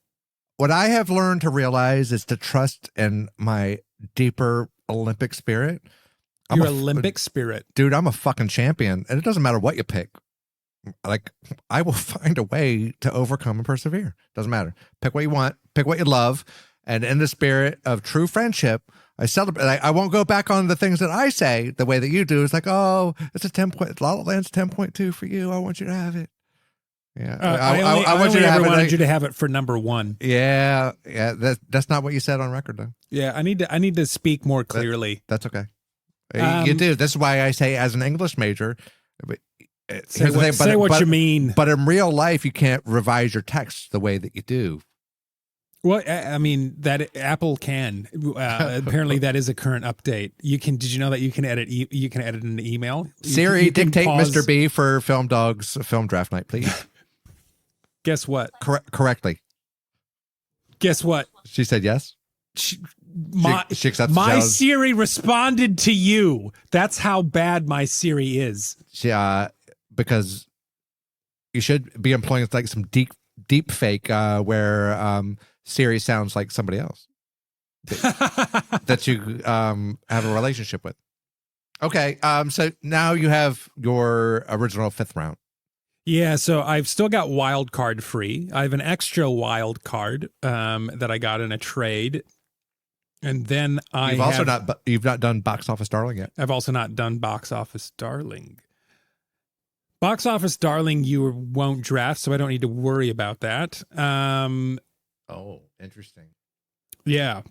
What I have learned to realize is to trust in my deeper Olympic spirit. Your Olympic spirit. Dude, I'm a fucking champion. And it doesn't matter what you pick. Like, I will find a way to overcome and persevere. Doesn't matter. Pick what you want. Pick what you love. And in the spirit of true friendship, I celebrate. I won't go back on the things that I say the way that you do. It's like, oh, it's a 10 point. La La Land's 10.2 for you. I want you to have it. Yeah, I wanted you to have it for number 1. Yeah. That's not what you said on record, though. Yeah, I need to speak more clearly. That's okay. You do. This is why I say, as an English major, say what you mean. But in real life, you can't revise your text the way that you do. Well, I mean, that Apple can. Apparently, that is a current update. Did you know that you can edit? You can edit an email. Siri, dictate Mr. B for Film Dogs Film Draft Night, please. Guess what? Correctly. Guess what? She said yes. She accepts my Siri responded to you. That's how bad my Siri is. Because you should be employing like some deep fake where Siri sounds like somebody else that you have a relationship with. Okay, so now you have your original 5th round. Yeah, so I've still got wild card free. I have an extra wild card that I got in a trade. And then you've not done Box Office Darling yet. I've also not done Box Office Darling. Box Office Darling you won't draft, so I don't need to worry about that. Oh, interesting. Yeah.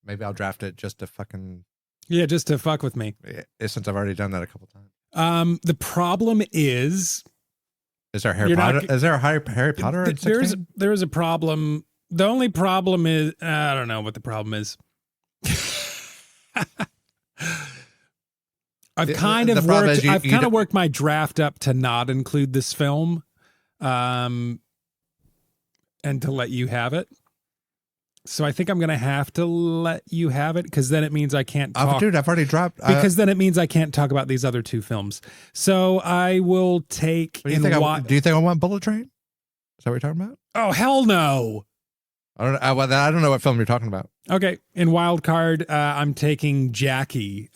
Maybe I'll draft it just to fucking... Yeah, just to fuck with me. Since I've already done that a couple times. The problem is Is there Harry You're Potter? not- Is there a Harry Potter? in 16? there's a problem. The only problem is I don't know what the problem is. I've kind the of problem worked. is you I've kind don't- of worked my draft up to not include this film, and to let you have it. So I think I'm going to have to let you have it because then it means I can't talk. Dude, I've already dropped. Because then it means I can't talk about these other two films. So I will take. do you think I want Bullet Train? Is that what you're talking about? Oh hell no! I don't know what film you're talking about. Okay, in wild card, I'm taking Jackie,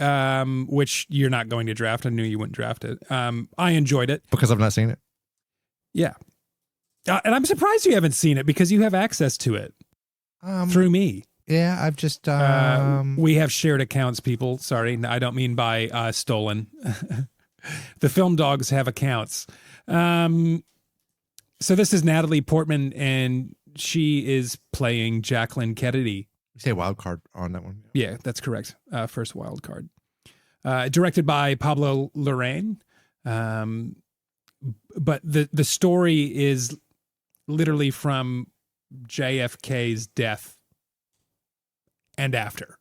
which you're not going to draft. I knew you wouldn't draft it. I enjoyed it Because I've not seen it. Yeah, and I'm surprised you haven't seen it because you have access to it through me. Yeah, I've just we have shared accounts, people. Sorry, I don't mean by stolen. The film dogs have accounts. So this is Natalie Portman, and she is playing Jacqueline Kennedy. You say wild card on that one. Yeah, that's correct. First wild card. Directed by Pablo Larraín. But the story is literally from JFK's death and after.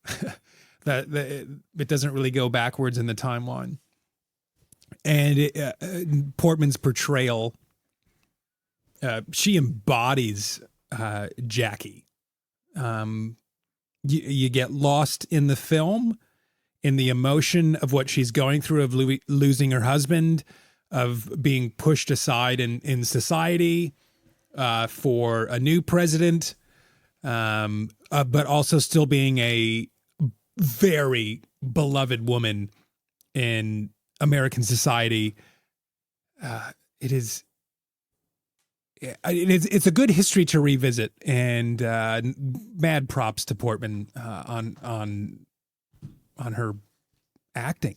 It doesn't really go backwards in the timeline. And Portman's portrayal, she embodies Jackie. You get lost in the film, in the emotion of what she's going through, of losing her husband, of being pushed aside in society for a new president, but also still being a very beloved woman in American society. It's a good history to revisit, and mad props to Portman on her acting.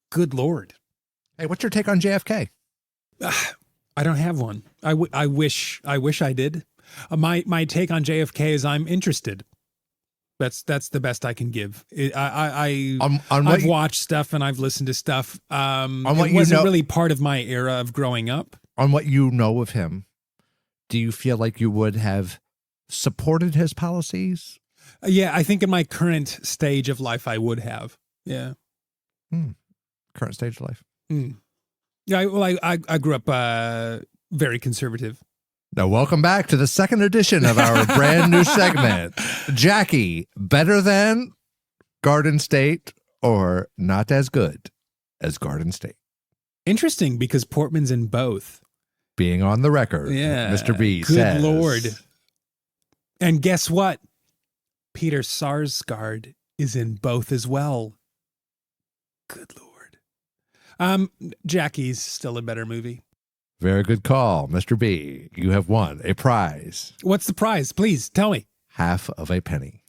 Good Lord. Hey, what's your take on JFK? I don't have one. I wish I did. My take on JFK is I'm interested. That's the best I can give. I've watched stuff and I've listened to stuff. It wasn't really part of my era of growing up. On what you know of him, do you feel like you would have supported his policies? Yeah, I think in my current stage of life, I would have. Yeah. Current stage of life. Yeah, I grew up very conservative. Now, welcome back to the second edition of our brand new segment. Jackie, better than Garden State or not as good as Garden State? Interesting, because Portman's in both. Being on the record, Yeah, Mr. B good says. Lord. And guess what? Peter Sarsgaard is in both as well. Good Lord. Jackie's still a better movie. Very good call, Mr. B. You have won a prize. What's the prize? Please tell me. Half of a penny.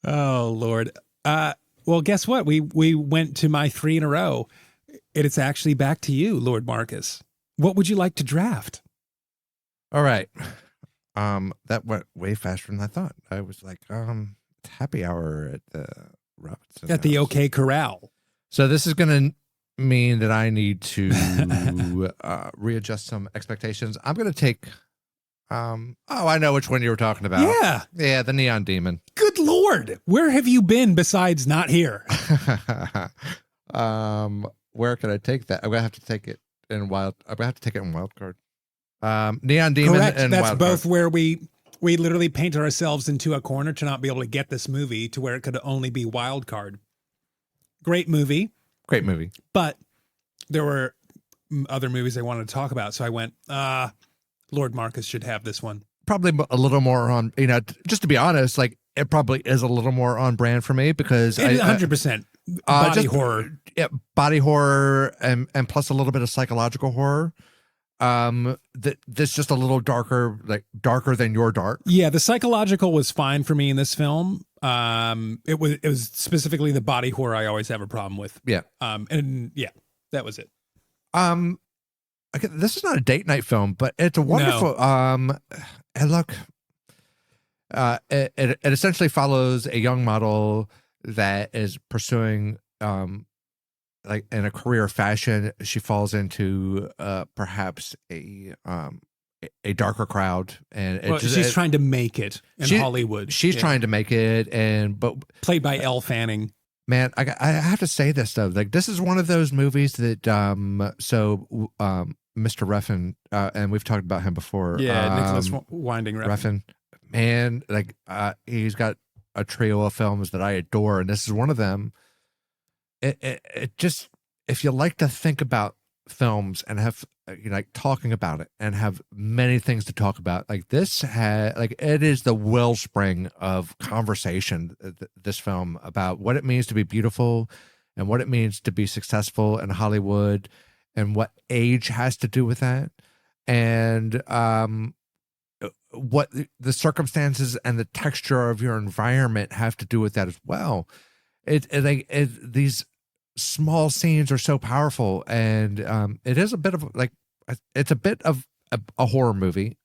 Oh, Lord. Well, guess what? We went to my 3 in a row. And it's actually back to you, Lord Marcus. What would you like to draft? All right. That went way faster than I thought. I was like, it's happy hour at the Robertson At the house. OK Corral. So this is going to mean that I need to readjust some expectations. I'm going to take, I know which one you were talking about. Yeah. Yeah, the Neon Demon. Good Lord. Where have you been besides not here? Where can I take that? I'm going to have to take it in wild. I'm going to have to take it in wild card. Neon Demon. Correct. And That's wild both card. where we literally painted ourselves into a corner to not be able to get this movie to where it could only be wild card. Great movie. Great movie. But there were other movies I wanted to talk about. So I went, Lord Marcus should have this one. Probably a little more on, just to be honest, like it probably is a little more on brand for me because 100% body horror. Yeah, body horror and plus a little bit of psychological horror. That's just a little darker, like darker than your dark. Yeah, the psychological was fine for me in this film. It was specifically the body horror I always have a problem with. Yeah. And yeah, that was it. Okay, this is not a date night film, but it's a wonderful. And look, it essentially follows a young model that is pursuing like in a career fashion, she falls into perhaps a darker crowd, and she's trying to make it in Hollywood. She's trying to make it, but played by Elle Fanning. Man, I have to say this though, like this is one of those movies that Mr. Refn, and we've talked about him before. Yeah, Nicholas Winding Refn. Man, like he's got a trio of films that I adore, and this is one of them. It just, if you like to think about films and have like talking about it and have many things to talk about, like this it is the wellspring of conversation, this film, about what it means to be beautiful and what it means to be successful in Hollywood and what age has to do with that, and what the circumstances and the texture of your environment have to do with that as well. These small scenes are so powerful, and it is a bit of like, it's a bit of a horror movie,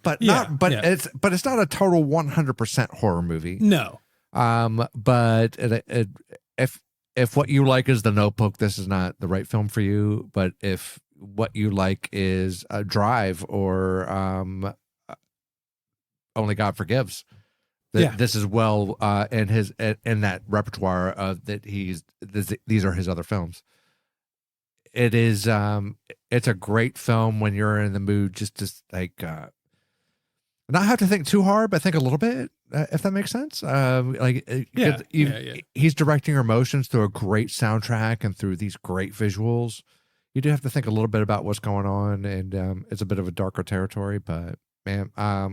but it's not a total 100% horror movie. No. But if what you like is The Notebook, this is not the right film for you. But if what you like is Drive or Only God Forgives, this is well in that repertoire of that these are his other films. It is it's a great film when you're in the mood just to like not have to think too hard, but think a little bit, if that makes sense. He's directing your emotions through a great soundtrack and through these great visuals. You do have to think a little bit about what's going on, and it's a bit of a darker territory, but man, I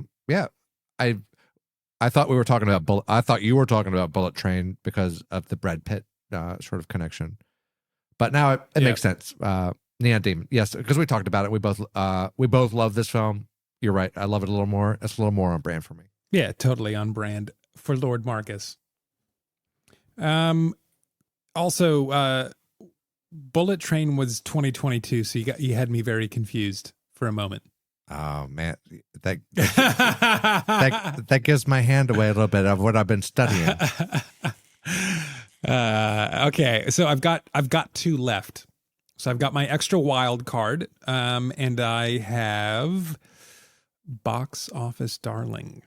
thought we were talking about I thought you were talking about Bullet Train because of the Brad Pitt sort of connection, but now it makes sense. Neon Demon, yes, because we talked about it. We both love this film. You're right. I love it a little more. It's a little more on brand for me. Yeah, totally on brand for Lord Marcus. Also, Bullet Train was 2022, so you had me very confused for a moment. Oh man, that gives my hand away a little bit of what I've been studying. Okay, so I've got two left. So I've got my extra wild card, and I have Box Office Darling,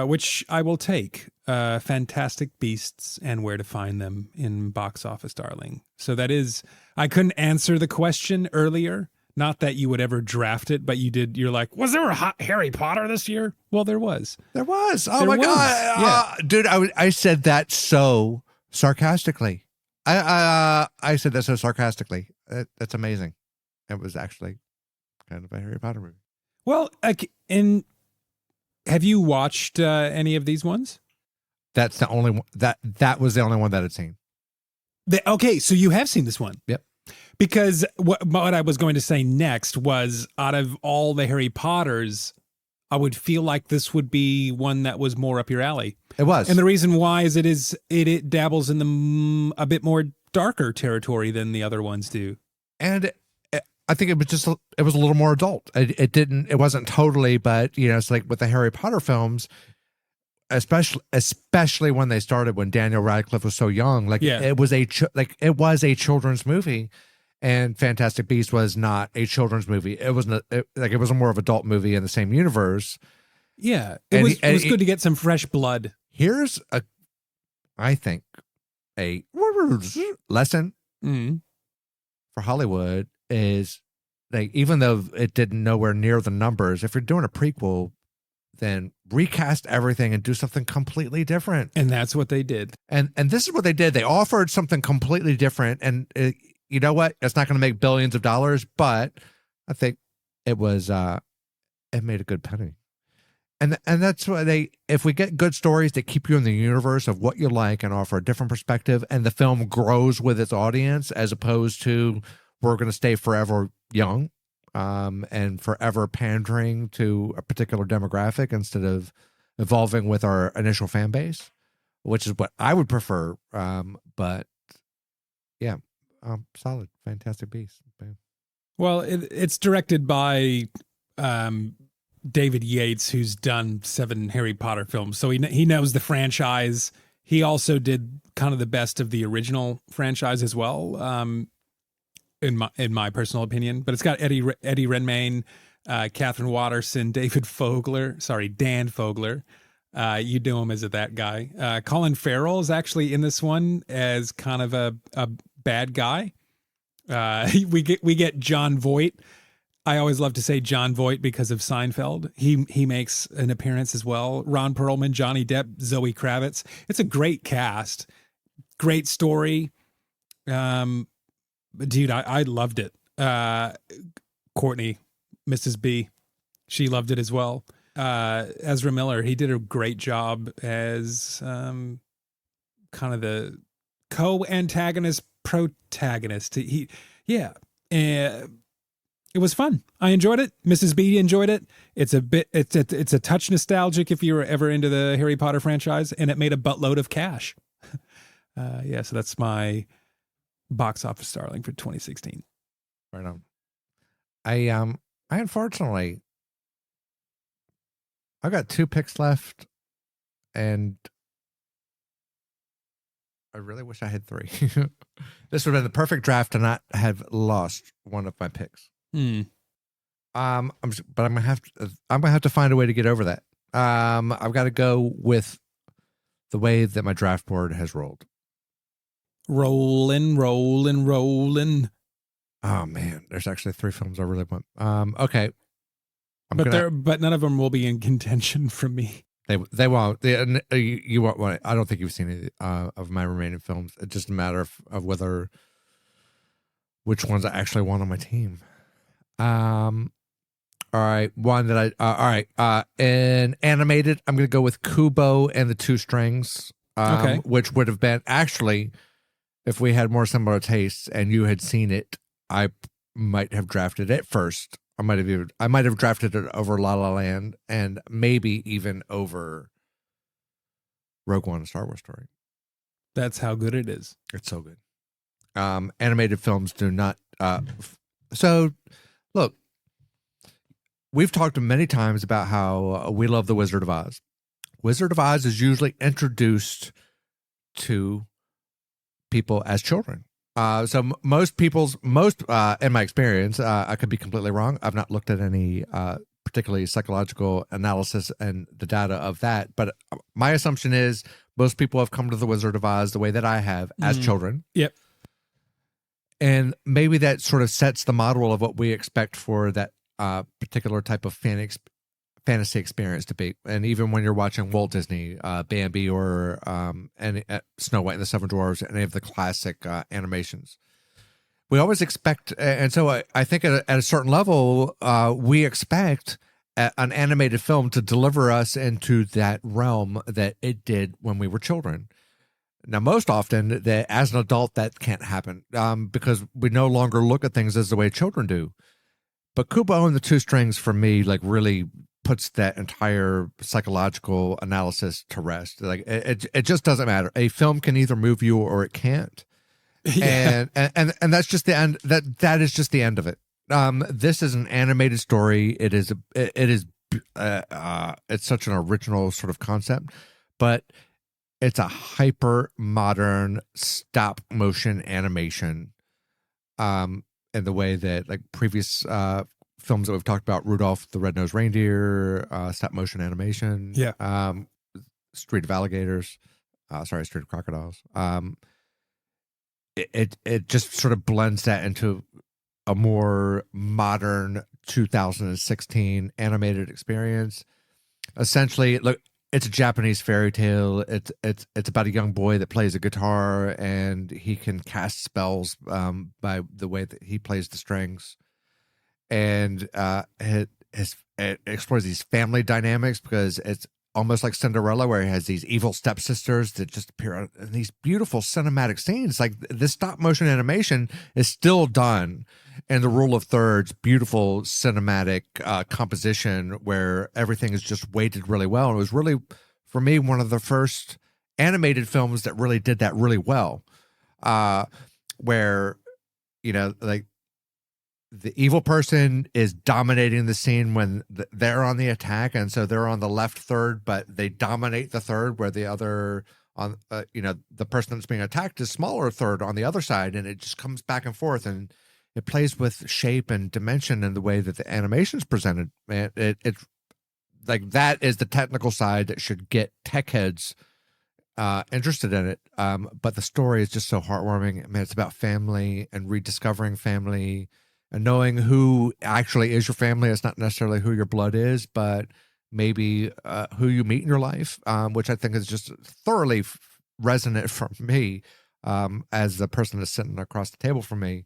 which I will take. Fantastic Beasts and Where to Find Them in Box Office Darling. So that is, I couldn't answer the question earlier. Not that you would ever draft it, but you did. You're like, was there a hot Harry Potter this year? Well, there was. There was. Oh my God. Dude, I said that so sarcastically. I said that so sarcastically. That's amazing. It was actually kind of a Harry Potter movie. Well, have you watched any of these ones? That's the only one that was the only one that I'd seen. Okay, so you have seen this one. Yep. Because what I was going to say next was, out of all the Harry Potters, I would feel like this would be one that was more up your alley. It was. And the reason why is it dabbles in the a bit more darker territory than the other ones do. And I think it was a little more adult. It wasn't totally, but it's like with the Harry Potter films, especially when they started, when Daniel Radcliffe was so young, it was a children's movie. And Fantastic Beasts was not a children's movie. It was a more of adult movie in the same universe. Yeah, it was good to get some fresh blood. Here's I think, a lesson for Hollywood is, like, even though it did nowhere near the numbers, if you're doing a prequel, then recast everything and do something completely different. And that's what they did. And this is what they did. They offered something completely different, and you know what? It's not going to make billions of dollars, but I think it made a good penny. And that's why if we get good stories that keep you in the universe of what you like and offer a different perspective, and the film grows with its audience, as opposed to we're going to stay forever young, and forever pandering to a particular demographic instead of evolving with our initial fan base, which is what I would prefer. But yeah. Solid. Fantastic Beasts. Bam. Well, it's directed by David Yates, who's done 7 Harry Potter films, so he knows the franchise. He also did kind of the best of the original franchise as well, in my personal opinion. But it's got Eddie Redmayne, Catherine Watterson, Dan Fogler. You know him as that guy. Colin Farrell is actually in this one as kind of a bad guy. We get John Voight. I always love to say John Voight because of Seinfeld. He makes an appearance as well. Ron Perlman, Johnny Depp, Zoe Kravitz. It's a great cast, great story. Dude, I loved it. Courtney, Mrs. B, she loved it as well. Ezra Miller, he did a great job as kind of the co-antagonist protagonist. It was fun. I enjoyed it. Mrs. B enjoyed it. It's a touch nostalgic if you were ever into the Harry Potter franchise, and it made a buttload of cash. So that's my box office darling for 2016. Right on. I unfortunately, I got 2 picks left, and I really wish I had 3. This would have been the perfect draft to not have lost one of my picks. Hmm. I'm gonna have to find a way to get over that. I've got to go with the way that my draft board has rolled. Rolling. Oh man, there's actually 3 films I really want. Okay, but none of them will be in contention from me. They won't. You won't want it. I don't think you've seen any of my remaining films. It's just a matter of which ones I actually want on my team. All right, one that in animated, I'm going to go with Kubo and the Two Strings. Okay. Which would have been actually, if we had more similar tastes and you had seen it, I might have drafted it first. I might have drafted it over La La Land and maybe even over Rogue One: A Star Wars Story. That's how good it is. It's so good. Animated films do not. So, look, we've talked many times about how we love The Wizard of Oz. Wizard of Oz is usually introduced to people as children. So most in my experience, I could be completely wrong. I've not looked at any particularly psychological analysis and the data of that. But my assumption is most people have come to The Wizard of Oz the way that I have as children. Yep. And maybe that sort of sets the model of what we expect for that particular type of fantasy experience to be. And even when you're watching Walt Disney, Bambi, or Snow White and the Seven Dwarfs, any of the classic animations, we always expect, and so I think at a certain level, we expect an animated film to deliver us into that realm that it did when we were children. Now, most often, as an adult, that can't happen because we no longer look at things as the way children do. But Kubo and the Two Strings, for me, like really puts that entire psychological analysis to rest. Like it just doesn't matter. A film can either move you or it can't. Yeah. And that's just the end. That is just the end of it. This is an animated story. It's such an original sort of concept, but it's a hyper modern stop motion animation. In the way that like previous films that we've talked about, Rudolph the Red-Nosed Reindeer, stop motion animation, Street of Alligators, Street of Crocodiles. It just sort of blends that into a more modern 2016 animated experience. Essentially, look, it's a Japanese fairy tale. It's about a young boy that plays a guitar and he can cast spells by the way that he plays the strings, and it explores these family dynamics because it's almost like Cinderella, where he has these evil stepsisters that just appear in these beautiful cinematic scenes. Like this stop motion animation is still done in the rule of thirds, beautiful cinematic composition where everything is just weighted really well. And it was really, for me, one of the first animated films that really did that really well, where, like, the evil person is dominating the scene when they're on the attack, and so they're on the left third, but they dominate the third, where the other on the person that's being attacked is smaller third on the other side, and it just comes back and forth, and it plays with shape and dimension and the way that the animation is presented. Man, it's like that is the technical side that should get tech heads interested in it. But the story is just so heartwarming. I mean, it's about family and rediscovering family and knowing who actually is your family. It's not necessarily who your blood is, but maybe who you meet in your life, which I think is just thoroughly resonant for me as the person that's sitting across the table from me.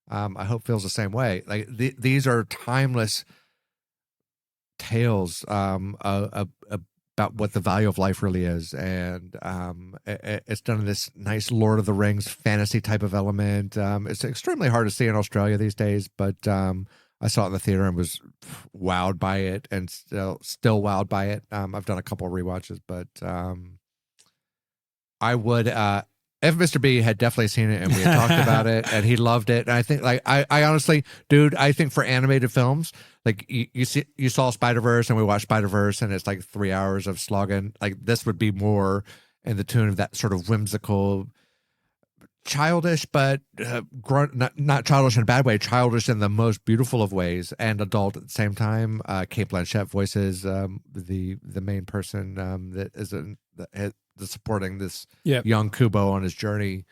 I hope feels the same way. Like these are timeless tales about what the value of life really is, and it's done in this nice Lord of the Rings fantasy type of element. It's extremely hard to see in Australia these days, but I saw it in the theater and was wowed by it, and still wowed by it. I've done a couple of rewatches, but I would if Mr. B had definitely seen it and we had talked about it and he loved it. And I think like I honestly, dude, I think for animated films, like you saw Spider-Verse and we watched Spider-Verse and it's like 3 hours of slogging. Like this would be more in the tune of that sort of whimsical, childish, but not childish in a bad way, childish in the most beautiful of ways, and adult at the same time. Kate Blanchett voices the main person that is the supporting this young Kubo on his journey,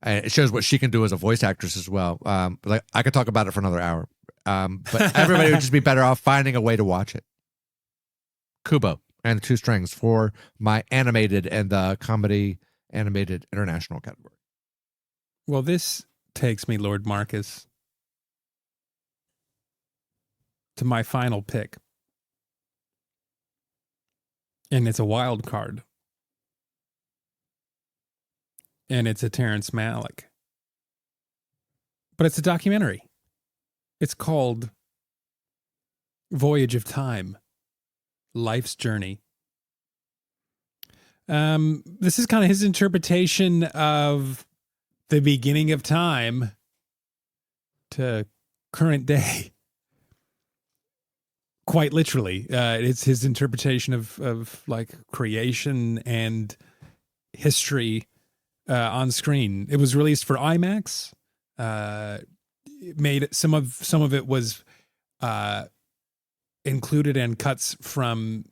and it shows what she can do as a voice actress as well. Like I could talk about it for another hour, but everybody would just be better off finding a way to watch it. Kubo and the Two Strings for my animated and the comedy animated international category. Well, this takes me, Lord Marcus, to my final pick. And it's a wild card. And it's a Terrence Malick. But it's a documentary. It's called Voyage of Time, Life's Journey. This is kind of his interpretation of the beginning of time to current day. Quite literally. It's his interpretation of like creation and history on screen. It was released for IMAX. It made some of it was included in cuts from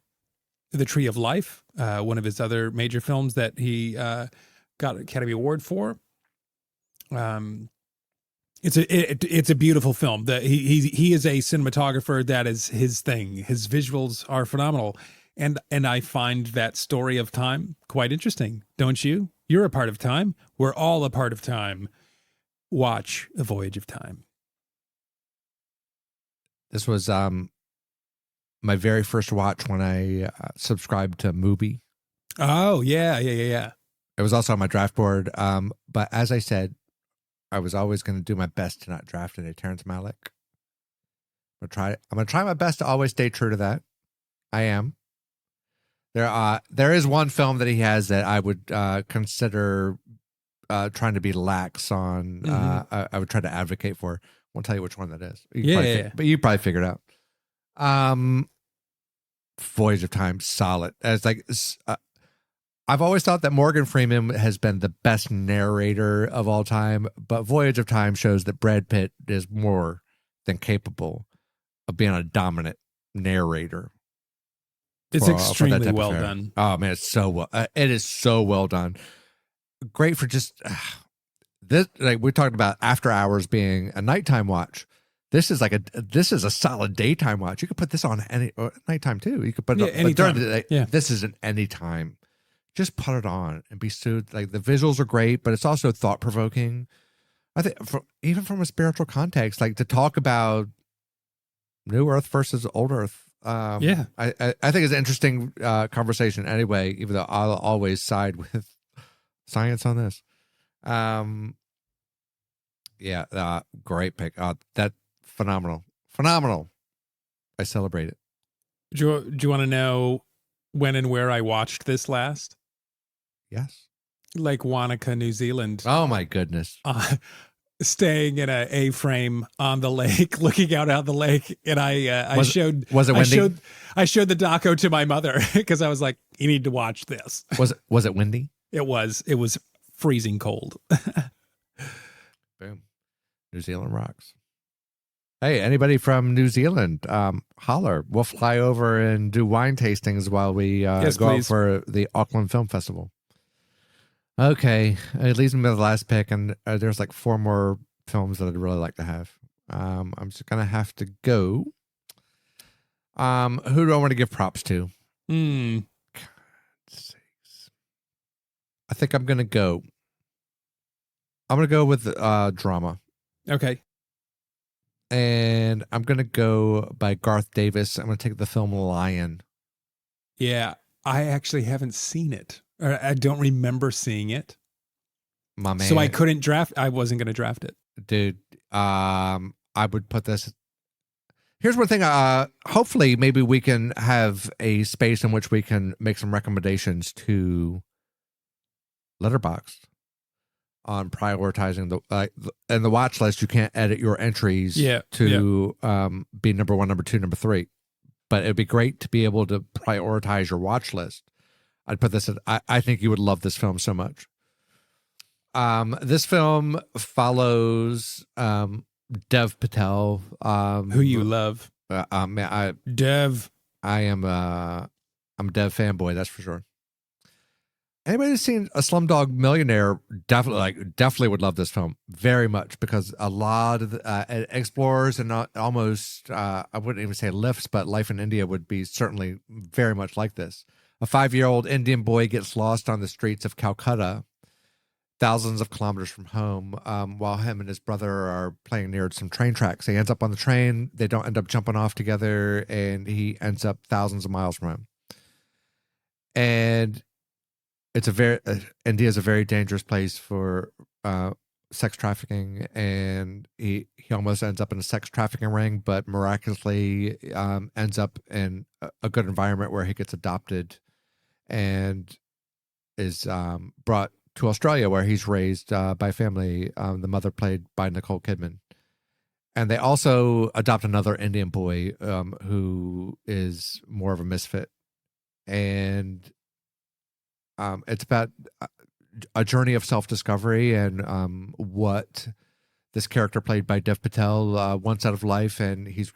The Tree of Life, one of his other major films that he got an Academy Award for. It's a beautiful film. He is a cinematographer. That is his thing. His visuals are phenomenal, and I find that story of time quite interesting. Don't you? You're a part of time. We're all a part of time. Watch A Voyage of Time. This was my very first watch when I subscribed to MUBI. Oh yeah. It was also on my draft board. But as I said, I was always going to do my best to not draft any Terrence Malick. I'm going to try my best to always stay true to that. I am. There is one film that he has that I would consider trying to be lax on. I would try to advocate for. I won't tell you which one that is. But you probably figured out. Voyage of Time, solid. It's like I've always thought that Morgan Freeman has been the best narrator of all time, but Voyage of Time shows that Brad Pitt is more than capable of being a dominant narrator. It's extremely well done. Oh man, it's so well. It is so well done. Great for just this. Like we talked about After Hours being a nighttime watch. This is a solid daytime watch. You could put this on any nighttime too. You could put it on during the day. Yeah. This is an anytime. Just put it on and be soothed. Like the visuals are great, but it's also thought provoking. I think even from a spiritual context, like to talk about New Earth versus Old Earth. I think it's an interesting conversation anyway, even though I'll always side with science on this. Great pick. That phenomenal. I celebrate it. Do you want to know when and where I watched this last? Yes. Lake Wanaka, New Zealand. Oh my goodness. Staying in a A-frame on the lake, looking out the lake, and I showed the doco to my mother because I was like, "You need to watch this." Was it windy? It was freezing cold. Boom. New Zealand rocks. Hey, anybody from New Zealand, holler. We'll fly over and do wine tastings while we go out for the Auckland Film Festival. Okay, it leaves me with the last pick, and there's like 4 more films that I'd really like to have. I'm just going to have to go. Who do I want to give props to? God sakes. I think I'm going to go. I'm going to go with drama. Okay. And I'm going to go by Garth Davis. I'm going to take the film Lion. Yeah, I actually haven't seen it. Or I don't remember seeing it. My man. So I couldn't draft. I wasn't going to draft it. Dude, I would put this. Here's one thing. Hopefully, maybe we can have a space in which we can make some recommendations to Letterboxd on prioritizing in the watch list. You can't edit your entries to be number 1, number 2, number 3, but it'd be great to be able to prioritize your watch list. I'd put this. I think you would love this film so much. This film follows Dev Patel, who you love. Dev. I'm a Dev fanboy, that's for sure. Anybody who's seen A Slumdog Millionaire definitely would love this film very much, because a lot of it explores and almost I wouldn't even say lifts, but life in India would be certainly very much like this. A 5-year-old Indian boy gets lost on the streets of Calcutta, thousands of kilometers from home, while him and his brother are playing near some train tracks. He ends up on the train. They don't end up jumping off together, and he ends up thousands of miles from him. And it's India is a very dangerous place for sex trafficking, and he almost ends up in a sex trafficking ring, but miraculously ends up in a good environment where he gets adopted and is brought to Australia, where he's raised by family, the mother played by Nicole Kidman. And they also adopt another Indian boy who is more of a misfit. And it's about a journey of self-discovery and what this character played by Dev Patel wants out of life. And he's,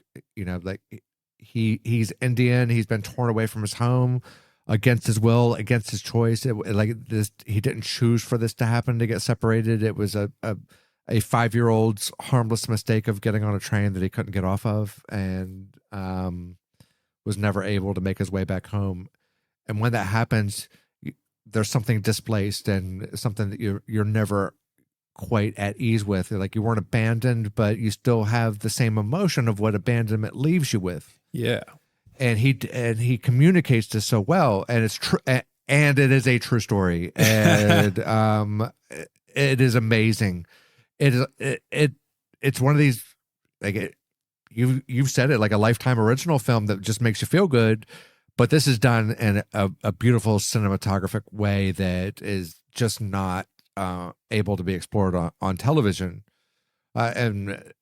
he's Indian. He's been torn away from his home against his will, against his choice. He didn't choose for this to happen, to get separated. It was a 5-year-old's harmless mistake of getting on a train that he couldn't get off of, and was never able to make his way back home. And when that happens, there's something displaced and something that you're never quite at ease with. Like, you weren't abandoned, but you still have the same emotion of what abandonment leaves you with. Yeah. And he communicates this so well, and it's true, and it is a true story, and it is amazing. It's one of these, you've said it, like a Lifetime original film that just makes you feel good, but this is done in a beautiful cinematographic way that is just not able to be explored on television, and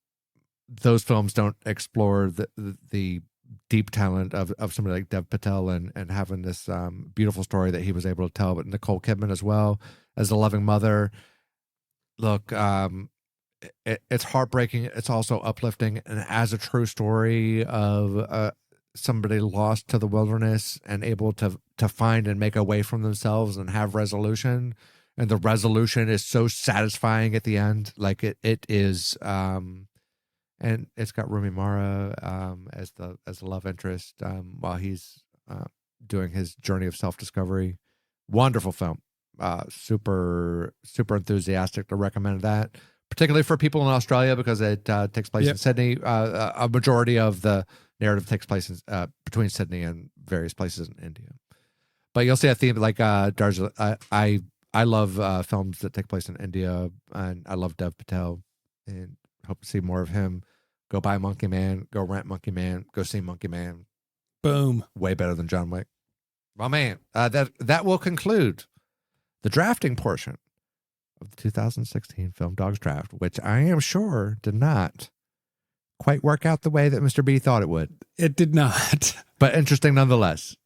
those films don't explore the deep talent of somebody like Dev Patel and having this beautiful story that he was able to tell. But Nicole Kidman as well, as a loving mother. Look, it's heartbreaking. It's also uplifting, and as a true story of somebody lost to the wilderness and able to find and make a way from themselves and have resolution. And the resolution is so satisfying at the end. Like it is, and it's got Rumi Mara as the love interest while he's doing his journey of self-discovery. Wonderful film. Super enthusiastic to recommend that, particularly for people in Australia, because it takes place in Sydney. A majority of the narrative takes place between Sydney and various places in India. But you'll see a theme like Darja. I love films that take place in India, and I love Dev Patel, and hope to see more of him. Go buy Monkey Man, go rent Monkey Man, go see Monkey Man. Boom. Way better than John Wick. Well, man, that will conclude the drafting portion of the 2016 Film Dogs Draft, which I am sure did not quite work out the way that Mr. B thought it would. It did not. But interesting nonetheless.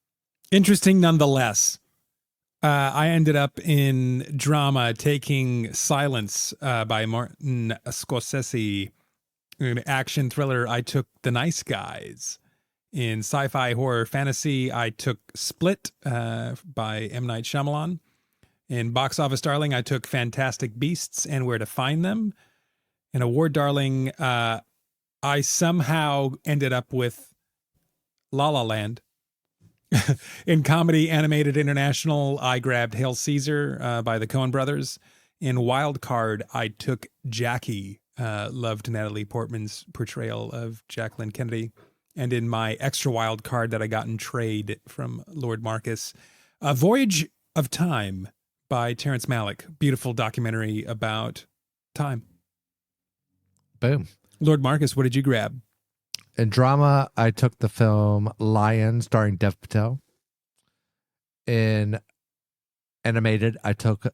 Interesting nonetheless. I ended up in drama taking Silence by Martin Scorsese. In action thriller, I took The Nice Guys. In sci-fi horror fantasy, I took Split by M. Night Shyamalan. In box office darling, I took Fantastic Beasts and Where to Find Them. In award darling, I somehow ended up with La La Land. In comedy animated international, I grabbed Hail Caesar by the Coen brothers. In wild card, I took Jackie. Loved Natalie Portman's portrayal of Jacqueline Kennedy. And in my extra wild card that I got in trade from Lord Marcus, A Voyage of Time by Terrence Malick. Beautiful documentary about time. Boom. Lord Marcus, what did you grab? In drama, I took the film Lion, starring Dev Patel. In animated, I took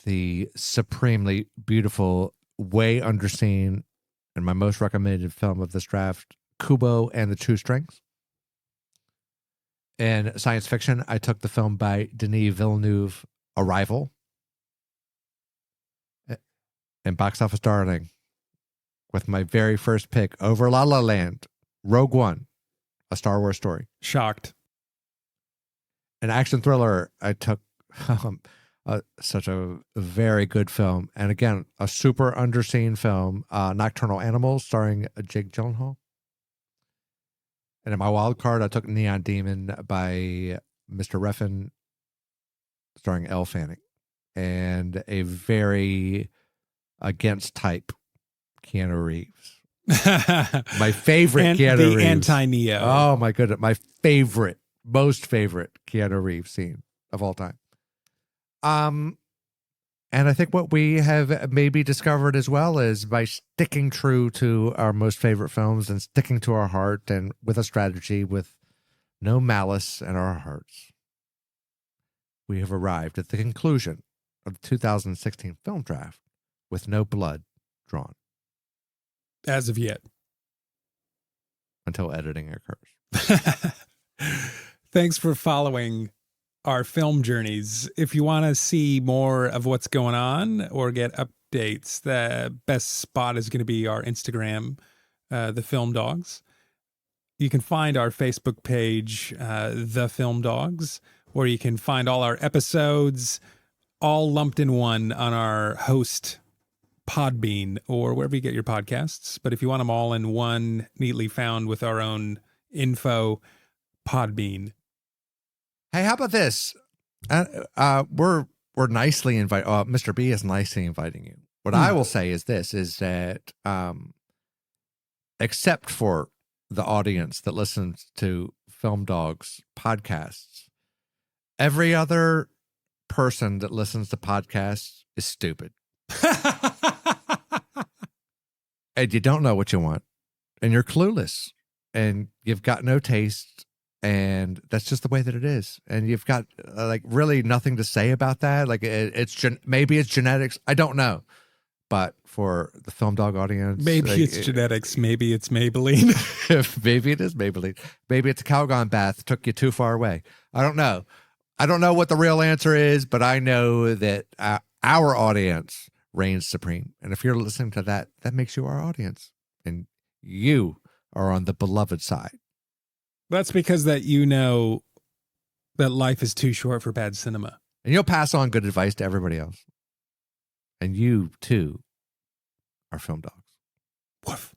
the supremely beautiful, way underseen, and my most recommended film of this draft, Kubo and the Two Strings. In science fiction, I took the film by Denis Villeneuve, Arrival. And box office darling, with my very first pick over La La Land, Rogue One, A Star Wars Story. Shocked. An action thriller, I took such a very good film. And again, a super underseen film, Nocturnal Animals, starring Jake Gyllenhaal. And in my wild card, I took Neon Demon by Mr. Refn, starring Elle Fanning. And a very against type Keanu Reeves. My favorite Keanu the Reeves. anti-Neo. Oh my goodness. My favorite, most favorite Keanu Reeves scene of all time. And I think what we have maybe discovered as well is by sticking true to our most favorite films and sticking to our heart and with a strategy with no malice in our hearts, we have arrived at the conclusion of the 2016 film draft with no blood drawn. As of yet. Until editing occurs. Thanks for following our film journeys. If you want to see more of what's going on or get updates, the best spot is going to be our Instagram, The Film Dogs. You can find our Facebook page, The Film Dogs, where you can find all our episodes all lumped in one on our host Podbean or wherever you get your podcasts. But if you want them all in one, neatly found with our own info, Podbean. Hey, how about this? We're nicely invited. Mr. B is nicely inviting you. What I will say is this: is that except for the audience that listens to Film Dogs podcasts, every other person that listens to podcasts is stupid. And you don't know what you want, and you're clueless, and you've got no taste, and that's just the way that it is. And you've got like really nothing to say about that. Like maybe it's genetics. I don't know. But for the Film Dog audience, maybe like, it's genetics. Maybe it's Maybelline. Maybe it is Maybelline. Maybe it's a Calgon bath took you too far away. I don't know. I don't know what the real answer is, but I know that our audience reigns supreme. And if you're listening to that, that makes you our audience. And you are on the beloved side. That's because that you know that life is too short for bad cinema. And you'll pass on good advice to everybody else. And you, too, are Film Dogs. Woof.